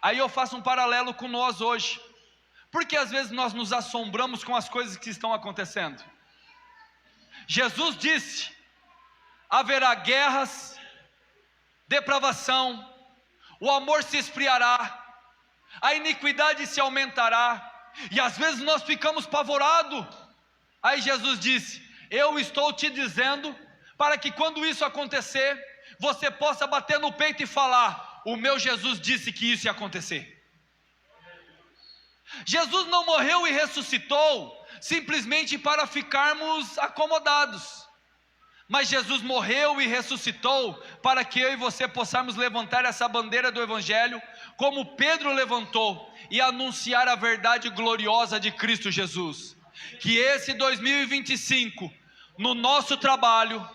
Aí eu faço um paralelo com nós hoje, porque às vezes nós nos assombramos com as coisas que estão acontecendo. Jesus disse: haverá guerras, depravação, o amor se esfriará, a iniquidade se aumentará, e às vezes nós ficamos pavorados. Aí Jesus disse: eu estou te dizendo para que quando isso acontecer, você possa bater no peito e falar: o meu Jesus disse que isso ia acontecer. Jesus não morreu e ressuscitou simplesmente para ficarmos acomodados, mas Jesus morreu e ressuscitou para que eu e você possamos levantar essa bandeira do Evangelho, como Pedro levantou, e anunciar a verdade gloriosa de Cristo Jesus. Que esse 2025, no nosso trabalho,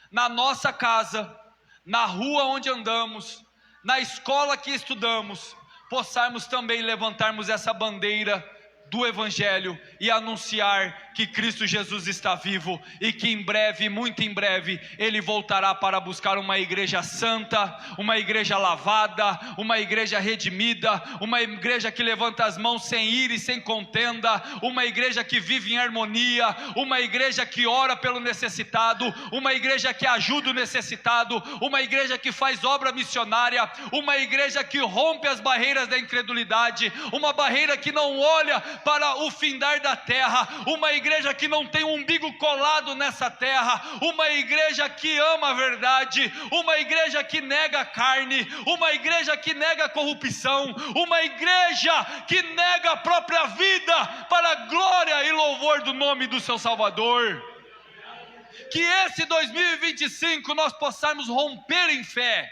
na nossa casa, na rua onde andamos, na escola que estudamos, possamos também levantarmos essa bandeira do Evangelho e anunciar que Cristo Jesus está vivo e que em breve, muito em breve, Ele voltará para buscar uma igreja santa, uma igreja lavada, uma igreja redimida, uma igreja que levanta as mãos sem ira e sem contenda, uma igreja que vive em harmonia, uma igreja que ora pelo necessitado, uma igreja que ajuda o necessitado, uma igreja que faz obra missionária, uma igreja que rompe as barreiras da incredulidade, uma barreira que não olha para o findar da terra, uma igreja que não tem um umbigo colado nessa terra, uma igreja que ama a verdade, uma igreja que nega a carne, uma igreja que nega a corrupção, uma igreja que nega a própria vida para a glória e louvor do nome do seu Salvador. Que esse 2025 nós possamos romper em fé,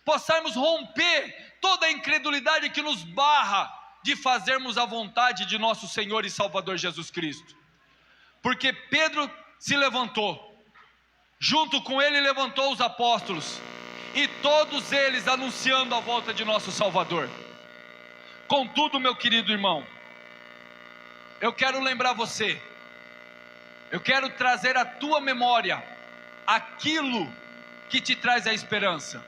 possamos romper toda a incredulidade que nos barra de fazermos a vontade de nosso Senhor e Salvador Jesus Cristo. Porque Pedro se levantou, junto com ele levantou os apóstolos, e todos eles anunciando a volta de nosso Salvador. Contudo, meu querido irmão, eu quero lembrar você, eu quero trazer à tua memória aquilo que te traz a esperança,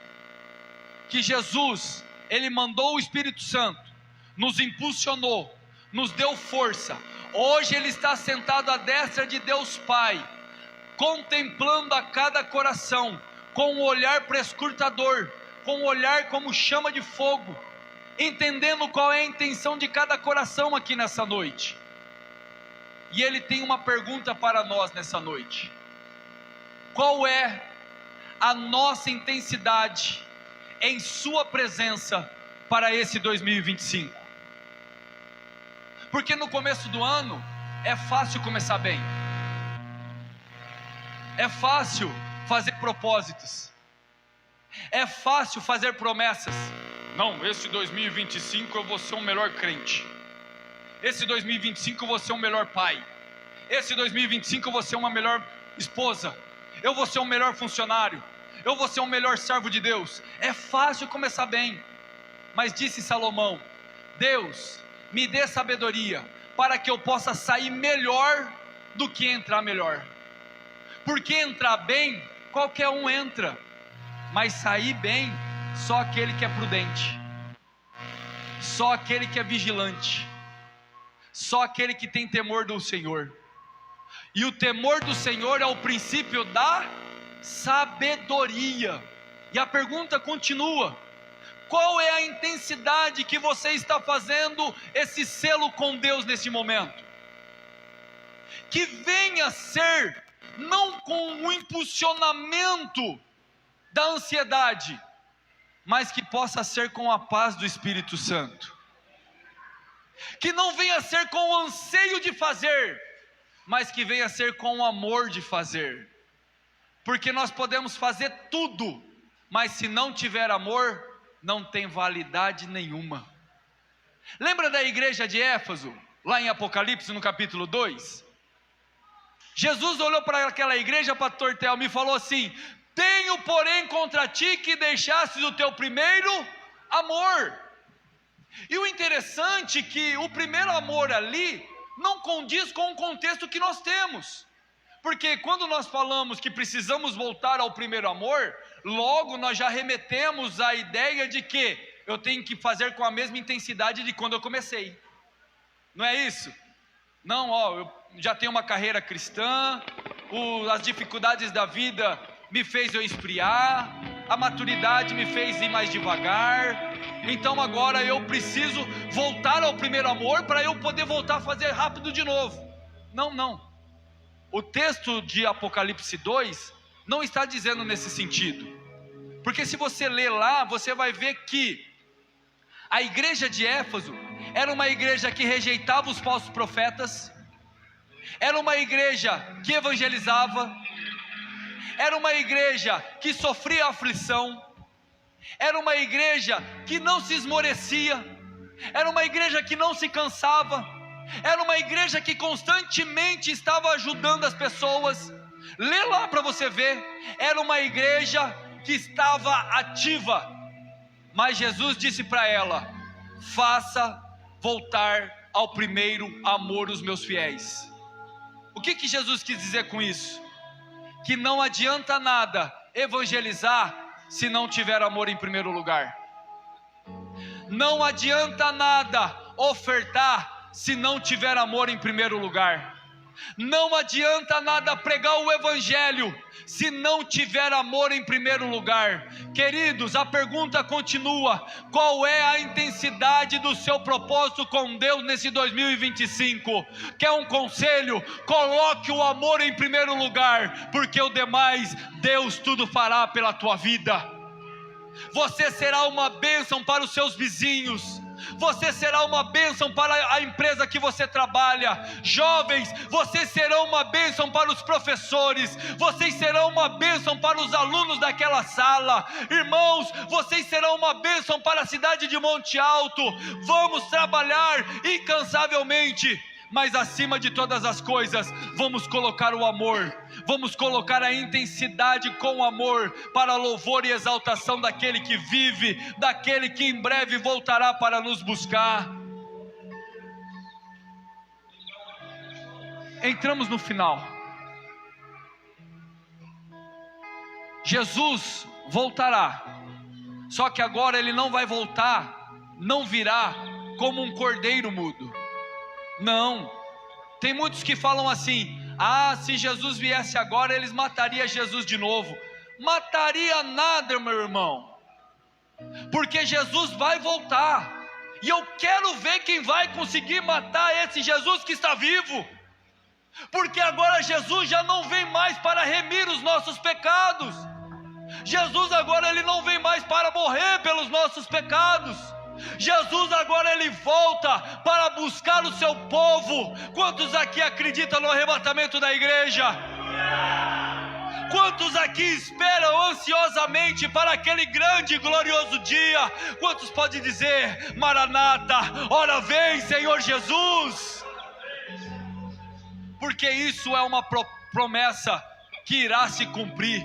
que Jesus, Ele mandou o Espírito Santo, nos impulsionou, nos deu força. Hoje Ele está sentado à destra de Deus Pai, contemplando a cada coração, com um olhar prescrutador, com um olhar como chama de fogo, entendendo qual é a intenção de cada coração aqui nessa noite. E Ele tem uma pergunta para nós nessa noite: qual é a nossa intensidade em Sua presença para esse 2025? Porque no começo do ano é fácil começar bem, é fácil fazer propósitos, é fácil fazer promessas. Não, esse 2025 eu vou ser um melhor crente, esse 2025 eu vou ser um melhor pai, esse 2025 eu vou ser uma melhor esposa, eu vou ser um melhor funcionário, eu vou ser um melhor servo de Deus. É fácil começar bem, mas disse Salomão: Deus, me dê sabedoria para que eu possa sair melhor do que entrar melhor. Porque entrar bem, qualquer um entra, mas sair bem, só aquele que é prudente, só aquele que é vigilante, só aquele que tem temor do Senhor. E o temor do Senhor é o princípio da sabedoria. E a pergunta continua: qual é a intensidade que você está fazendo esse selo com Deus nesse momento? Que venha ser não com o impulsionamento da ansiedade, mas que possa ser com a paz do Espírito Santo. Que não venha ser com o anseio de fazer, mas que venha ser com o amor de fazer. Porque nós podemos fazer tudo, mas se não tiver amor, não tem validade nenhuma. Lembra da igreja de Éfeso, lá em Apocalipse no capítulo 2? Jesus olhou para aquela igreja, pastor Telmo, e falou assim: tenho porém contra ti que deixastes o teu primeiro amor. E o interessante é que o primeiro amor ali não condiz com o contexto que nós temos, porque quando nós falamos que precisamos voltar ao primeiro amor, logo nós já remetemos à ideia de que eu tenho que fazer com a mesma intensidade de quando eu comecei. Não é isso? Não, eu já tenho uma carreira cristã, as dificuldades da vida me fez eu esfriar, a maturidade me fez ir mais devagar, então agora eu preciso voltar ao primeiro amor para eu poder voltar a fazer rápido de novo. Não. O texto de Apocalipse 2 não está dizendo nesse sentido, porque se você ler lá, você vai ver que a igreja de Éfeso era uma igreja que rejeitava os falsos profetas, era uma igreja que evangelizava, era uma igreja que sofria aflição, era uma igreja que não se esmorecia, era uma igreja que não se cansava, era uma igreja que constantemente estava ajudando as pessoas. Lê lá para você ver, era uma igreja que estava ativa, mas Jesus disse para ela: faça voltar ao primeiro amor os meus fiéis. O que Jesus quis dizer com isso? Que não adianta nada evangelizar se não tiver amor em primeiro lugar. Não adianta nada ofertar se não tiver amor em primeiro lugar. Não adianta nada pregar o evangelho se não tiver amor em primeiro lugar. Queridos, a pergunta continua: qual é a intensidade do seu propósito com Deus nesse 2025? Quer um conselho? Coloque o amor em primeiro lugar, porque o demais Deus tudo fará pela tua vida. Você será uma bênção para os seus vizinhos, você será uma bênção para a empresa que você trabalha. Jovens, vocês serão uma bênção para os professores, vocês serão uma bênção para os alunos daquela sala. Irmãos, vocês serão uma bênção para a cidade de Monte Alto. Vamos trabalhar incansavelmente, mas acima de todas as coisas, vamos colocar o amor, vamos colocar a intensidade com o amor, para louvor e exaltação daquele que vive, daquele que em breve voltará para nos buscar. Entramos no final. Jesus voltará, só que agora ele não vai voltar, não virá como um cordeiro mudo. Não, tem muitos que falam assim: se Jesus viesse agora, eles matariam Jesus de novo. Mataria nada, meu irmão, porque Jesus vai voltar, e eu quero ver quem vai conseguir matar esse Jesus que está vivo, porque agora Jesus já não vem mais para remir os nossos pecados. Jesus agora ele não vem mais para morrer pelos nossos pecados. Jesus agora ele volta para buscar o seu povo. Quantos aqui acreditam no arrebatamento da igreja? Quantos aqui esperam ansiosamente para aquele grande e glorioso dia? Quantos podem dizer: Maranata, ora vem Senhor Jesus? Porque isso é uma promessa que irá se cumprir.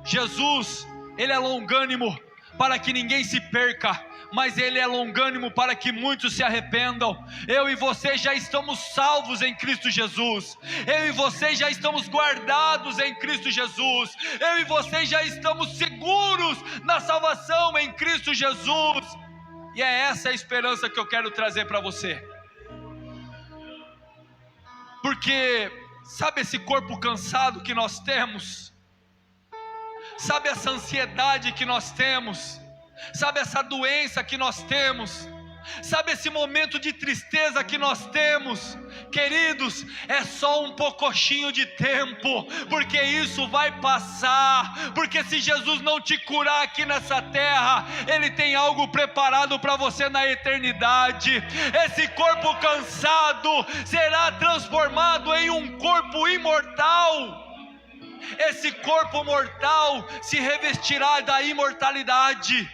Jesus, ele é longânimo para que ninguém se perca, mas ele é longânimo para que muitos se arrependam. Eu e você já estamos salvos em Cristo Jesus, eu e você já estamos guardados em Cristo Jesus, eu e você já estamos seguros na salvação em Cristo Jesus, e é essa a esperança que eu quero trazer para você. Porque sabe esse corpo cansado que nós temos? Sabe essa ansiedade que nós temos? Sabe essa doença que nós temos? Sabe esse momento de tristeza que nós temos? Queridos, é só um pouquinho de tempo, porque isso vai passar. Porque se Jesus não te curar aqui nessa terra, Ele tem algo preparado para você na eternidade. Esse corpo cansado será transformado em um corpo imortal. Esse corpo mortal se revestirá da imortalidade.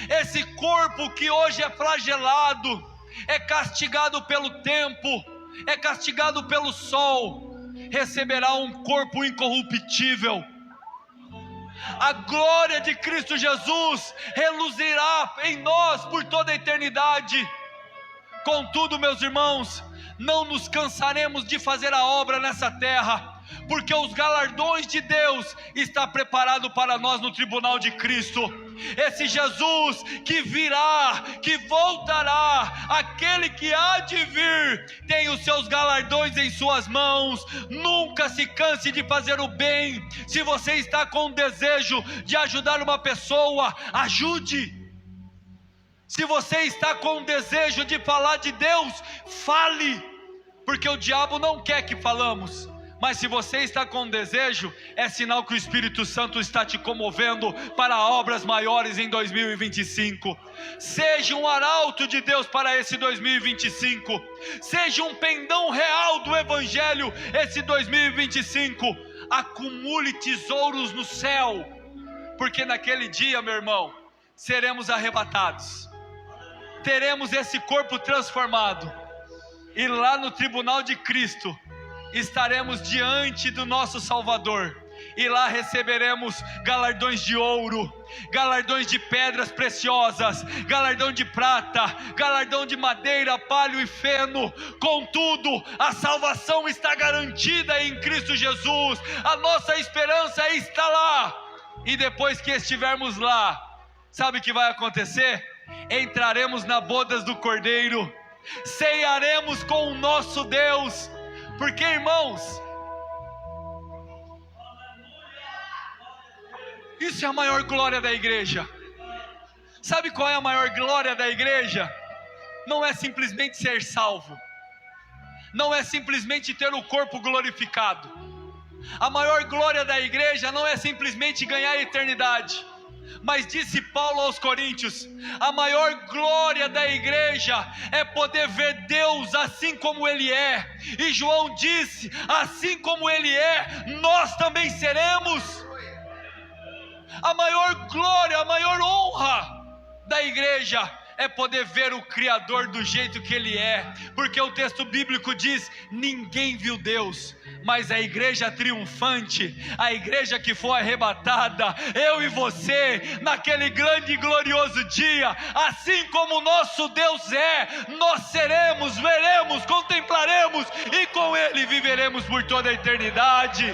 Esse corpo que hoje é flagelado, é castigado pelo tempo, é castigado pelo sol, receberá um corpo incorruptível. A glória de Cristo Jesus reluzirá em nós por toda a eternidade. Contudo, meus irmãos, não nos cansaremos de fazer a obra nessa terra, porque os galardões de Deus estão preparados para nós no tribunal de Cristo. Esse Jesus que virá, que voltará, aquele que há de vir, tem os seus galardões em suas mãos. Nunca se canse de fazer o bem. Se você está com desejo de ajudar uma pessoa, ajude. Se você está com desejo de falar de Deus, fale, porque o diabo não quer que falamos. Mas se você está com desejo, é sinal que o Espírito Santo está te comovendo para obras maiores em 2025. Seja um arauto de Deus para esse 2025. Seja um pendão real do Evangelho esse 2025. Acumule tesouros no céu, porque naquele dia, meu irmão, seremos arrebatados. Teremos esse corpo transformado, e lá no tribunal de Cristo estaremos diante do nosso Salvador, e lá receberemos galardões de ouro, galardões de pedras preciosas, galardão de prata, galardão de madeira, palho e feno. Contudo, a salvação está garantida em Cristo Jesus. A nossa esperança está lá, e depois que estivermos lá, sabe o que vai acontecer? Entraremos na bodas do Cordeiro, ceiaremos com o nosso Deus, porque, irmãos, isso é a maior glória da igreja. Sabe qual é a maior glória da igreja? Não é simplesmente ser salvo, não é simplesmente ter o corpo glorificado. A maior glória da igreja não é simplesmente ganhar a eternidade. Mas disse Paulo aos Coríntios, a maior glória da igreja é poder ver Deus assim como Ele é. E João disse, assim como Ele é, nós também seremos. A maior glória, a maior honra da igreja é poder ver o Criador do jeito que Ele é, porque o texto bíblico diz, ninguém viu Deus, mas a igreja triunfante, a igreja que foi arrebatada, eu e você, naquele grande e glorioso dia, assim como o nosso Deus é, nós seremos, veremos, contemplaremos, e com Ele viveremos por toda a eternidade.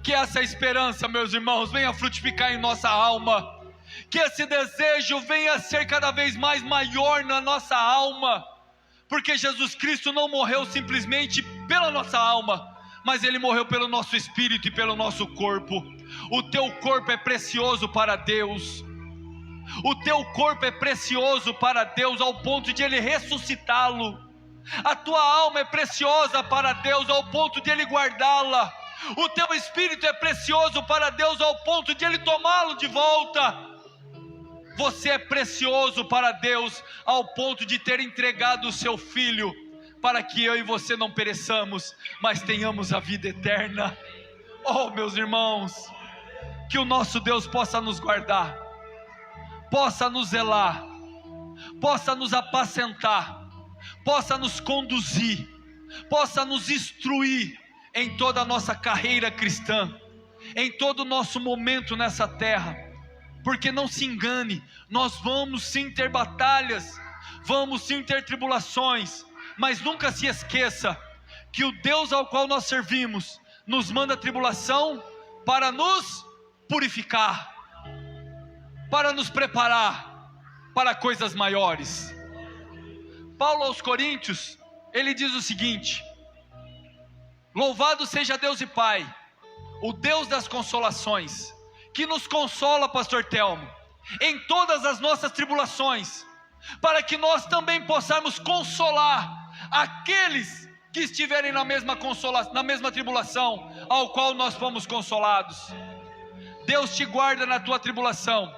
Que essa esperança, meus irmãos, venha frutificar em nossa alma, que esse desejo venha ser cada vez mais maior na nossa alma, porque Jesus Cristo não morreu simplesmente pela nossa alma, mas Ele morreu pelo nosso espírito e pelo nosso corpo. O teu corpo é precioso para Deus. O teu corpo é precioso para Deus ao ponto de Ele ressuscitá-lo. A tua alma é preciosa para Deus ao ponto de Ele guardá-la. O teu espírito é precioso para Deus ao ponto de Ele tomá-lo de volta. Você é precioso para Deus ao ponto de ter entregado o seu Filho, para que eu e você não pereçamos, mas tenhamos a vida eterna. Oh, meus irmãos, que o nosso Deus possa nos guardar, possa nos zelar, possa nos apacentar, possa nos conduzir, possa nos instruir em toda a nossa carreira cristã, em todo o nosso momento nessa terra. Porque não se engane, nós vamos sim ter batalhas, vamos sim ter tribulações, mas nunca se esqueça que o Deus ao qual nós servimos nos manda tribulação para nos purificar, para nos preparar para coisas maiores. Paulo aos Coríntios, ele diz o seguinte: louvado seja Deus e Pai, o Deus das consolações, que nos consola, pastor Telmo, em todas as nossas tribulações, para que nós também possamos consolar aqueles que estiverem na mesma tribulação, ao qual nós fomos consolados. Deus te guarda na tua tribulação,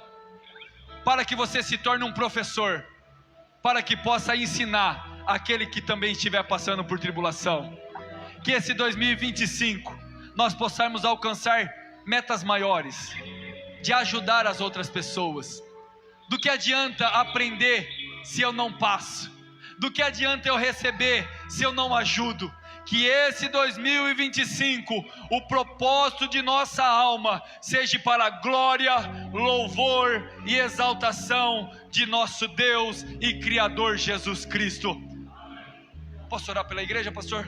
para que você se torne um professor, para que possa ensinar aquele que também estiver passando por tribulação. Que esse 2025 nós possamos alcançar metas maiores, de ajudar as outras pessoas. Do que adianta aprender se eu não passo? Do que adianta eu receber se eu não ajudo? Que esse 2025, o propósito de nossa alma, seja para a glória, louvor e exaltação de nosso Deus e Criador Jesus Cristo. Posso orar pela igreja, pastor?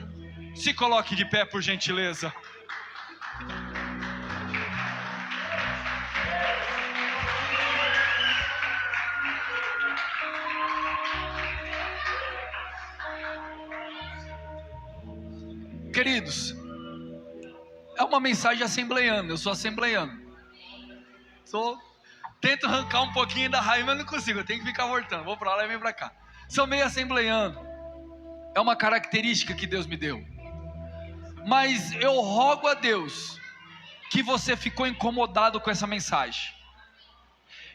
Se coloque de pé, por gentileza. Queridos, é uma mensagem assembleiana, eu sou assembleiano. Tento arrancar um pouquinho da raiva, mas não consigo, eu tenho que ficar voltando, vou para lá e venho para cá. Sou meio assembleiano, é uma característica que Deus me deu. Mas eu rogo a Deus que você ficou incomodado com essa mensagem.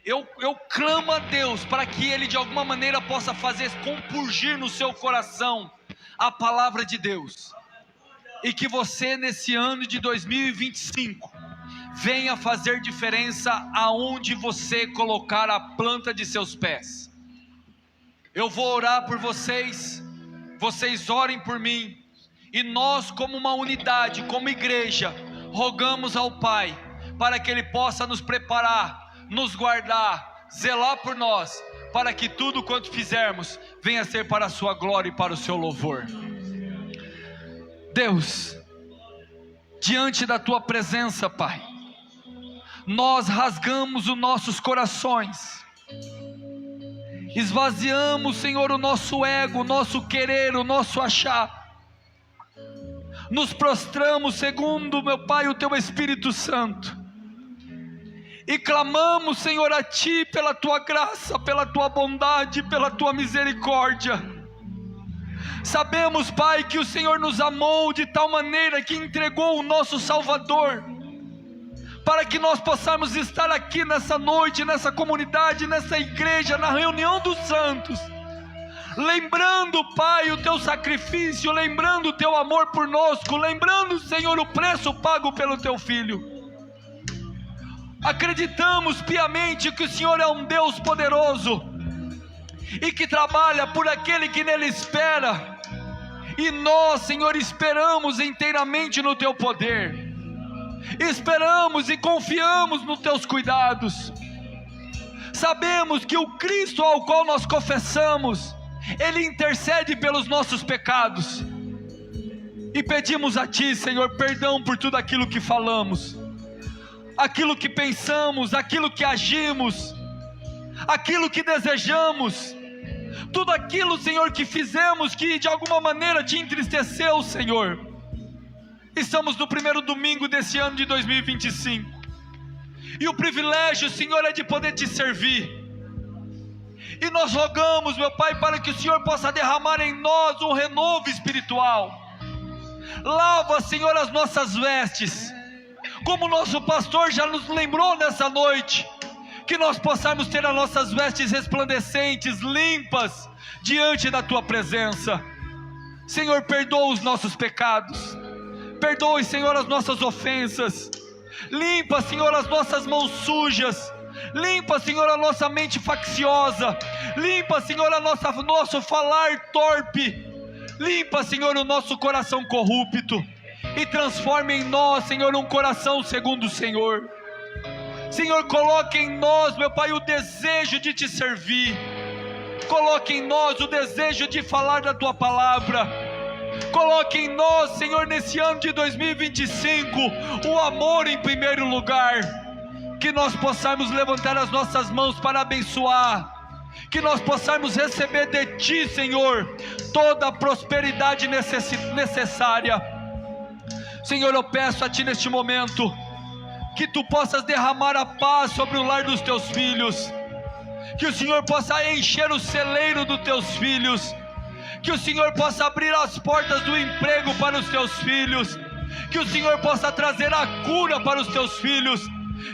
Eu clamo a Deus para que Ele de alguma maneira possa fazer compurgir no seu coração a palavra de Deus. E que você nesse ano de 2025 venha fazer diferença aonde você colocar a planta de seus pés. Eu vou orar por vocês, vocês orem por mim, e nós como uma unidade, como igreja, rogamos ao Pai, para que Ele possa nos preparar, nos guardar, zelar por nós, para que tudo quanto fizermos, venha a ser para a sua glória e para o seu louvor. Deus, diante da Tua presença, Pai, nós rasgamos os nossos corações, esvaziamos, Senhor, o nosso ego, o nosso querer, o nosso achar, nos prostramos segundo, meu Pai, o Teu Espírito Santo, e clamamos, Senhor, a Ti pela Tua graça, pela Tua bondade, pela Tua misericórdia. Sabemos, Pai, que o Senhor nos amou de tal maneira que entregou o nosso Salvador, para que nós possamos estar aqui nessa noite, nessa comunidade, nessa igreja, na reunião dos santos, lembrando, Pai, o Teu sacrifício, lembrando o Teu amor por nós, lembrando, Senhor, o preço pago pelo Teu Filho. Acreditamos piamente que o Senhor é um Deus poderoso, e que trabalha por aquele que nele espera, e nós, Senhor, esperamos inteiramente no Teu poder, esperamos e confiamos nos Teus cuidados. Sabemos que o Cristo ao qual nós confessamos, Ele intercede pelos nossos pecados, e pedimos a Ti, Senhor, perdão por tudo aquilo que falamos, aquilo que pensamos, aquilo que agimos, aquilo que desejamos, tudo aquilo, Senhor, que fizemos, que de alguma maneira Te entristeceu, Senhor. Estamos no primeiro domingo desse ano de 2025, e o privilégio, Senhor, é de poder Te servir, e nós rogamos, meu Pai, para que o Senhor possa derramar em nós um renovo espiritual. Lava, Senhor, as nossas vestes, como o nosso pastor já nos lembrou nessa noite, que nós possamos ter as nossas vestes resplandecentes, limpas, diante da Tua presença. Senhor, perdoa os nossos pecados, perdoe, Senhor, as nossas ofensas, limpa, Senhor, as nossas mãos sujas, limpa, Senhor, a nossa mente facciosa, limpa, Senhor, nosso falar torpe, limpa, Senhor, o nosso coração corrupto, e transforma em nós, Senhor, um coração segundo o Senhor. Senhor, coloque em nós, meu Pai, o desejo de Te servir, coloque em nós o desejo de falar da Tua palavra, coloque em nós, Senhor, nesse ano de 2025, o amor em primeiro lugar, que nós possamos levantar as nossas mãos para abençoar, que nós possamos receber de Ti, Senhor, toda a prosperidade necessária. Senhor, eu peço a Ti neste momento, que Tu possas derramar a paz sobre o lar dos Teus filhos, que o Senhor possa encher o celeiro dos Teus filhos, que o Senhor possa abrir as portas do emprego para os Teus filhos, que o Senhor possa trazer a cura para os Teus filhos,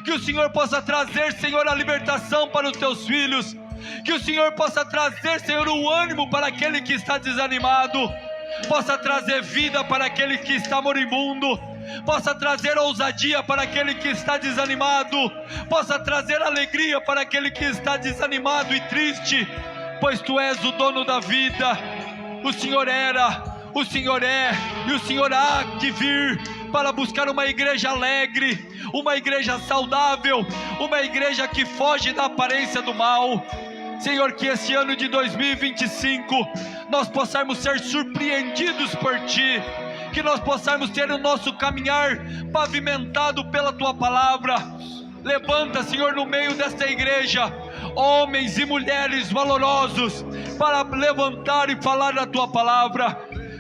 que o Senhor possa trazer, Senhor, a libertação para os Teus filhos, que o Senhor possa trazer, Senhor, o ânimo para aquele que está desanimado, possa trazer vida para aquele que está moribundo, possa trazer ousadia para aquele que está desanimado, possa trazer alegria para aquele que está desanimado e triste, pois Tu és o dono da vida. O Senhor era, o Senhor é e o Senhor há de vir para buscar uma igreja alegre, uma igreja saudável, uma igreja que foge da aparência do mal. Senhor, que esse ano de 2025 nós possamos ser surpreendidos por Ti, que nós possamos ter o nosso caminhar pavimentado pela Tua palavra. Levanta, Senhor, no meio desta igreja, homens e mulheres valorosos, para levantar e falar da Tua palavra.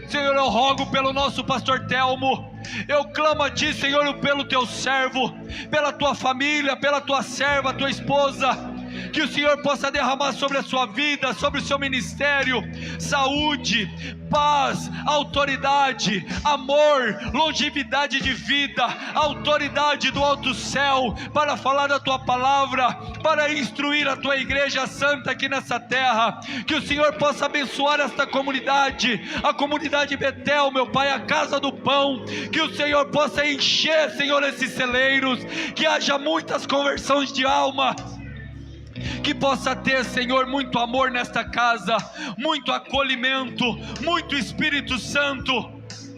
Senhor, eu rogo pelo nosso pastor Telmo, eu clamo a Ti, Senhor, pelo Teu servo, pela Tua família, pela Tua serva, Tua esposa, que o Senhor possa derramar sobre a sua vida, sobre o seu ministério, saúde, paz, autoridade, amor, longevidade de vida, autoridade do alto céu, para falar da Tua palavra, para instruir a Tua igreja santa aqui nessa terra. Que o Senhor possa abençoar esta comunidade, a comunidade Betel, meu Pai, a casa do pão. Que o Senhor possa encher, Senhor, esses celeiros, que haja muitas conversões de alma, que possa ter, Senhor, muito amor nesta casa, muito acolhimento, muito Espírito Santo,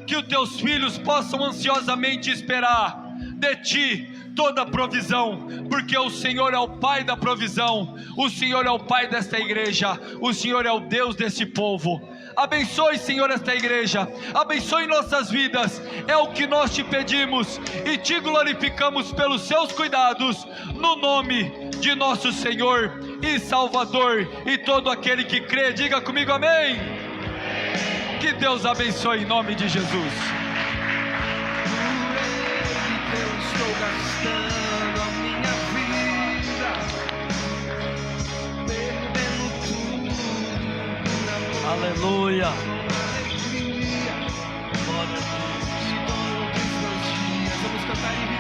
que os Teus filhos possam ansiosamente esperar de Ti toda a provisão, porque o Senhor é o Pai da provisão, o Senhor é o Pai desta igreja, o Senhor é o Deus desse povo. Abençoe, Senhor, esta igreja, abençoe nossas vidas, é o que nós Te pedimos e Te glorificamos pelos Seus cuidados, no nome de nosso Senhor e Salvador. E todo aquele que crê, diga comigo amém. Que Deus abençoe em nome de Jesus. Eu estou gastando a minha vida, perdendo tudo. Aleluia. Alegria. Glória a Deus. Todos os dias vamos cantar em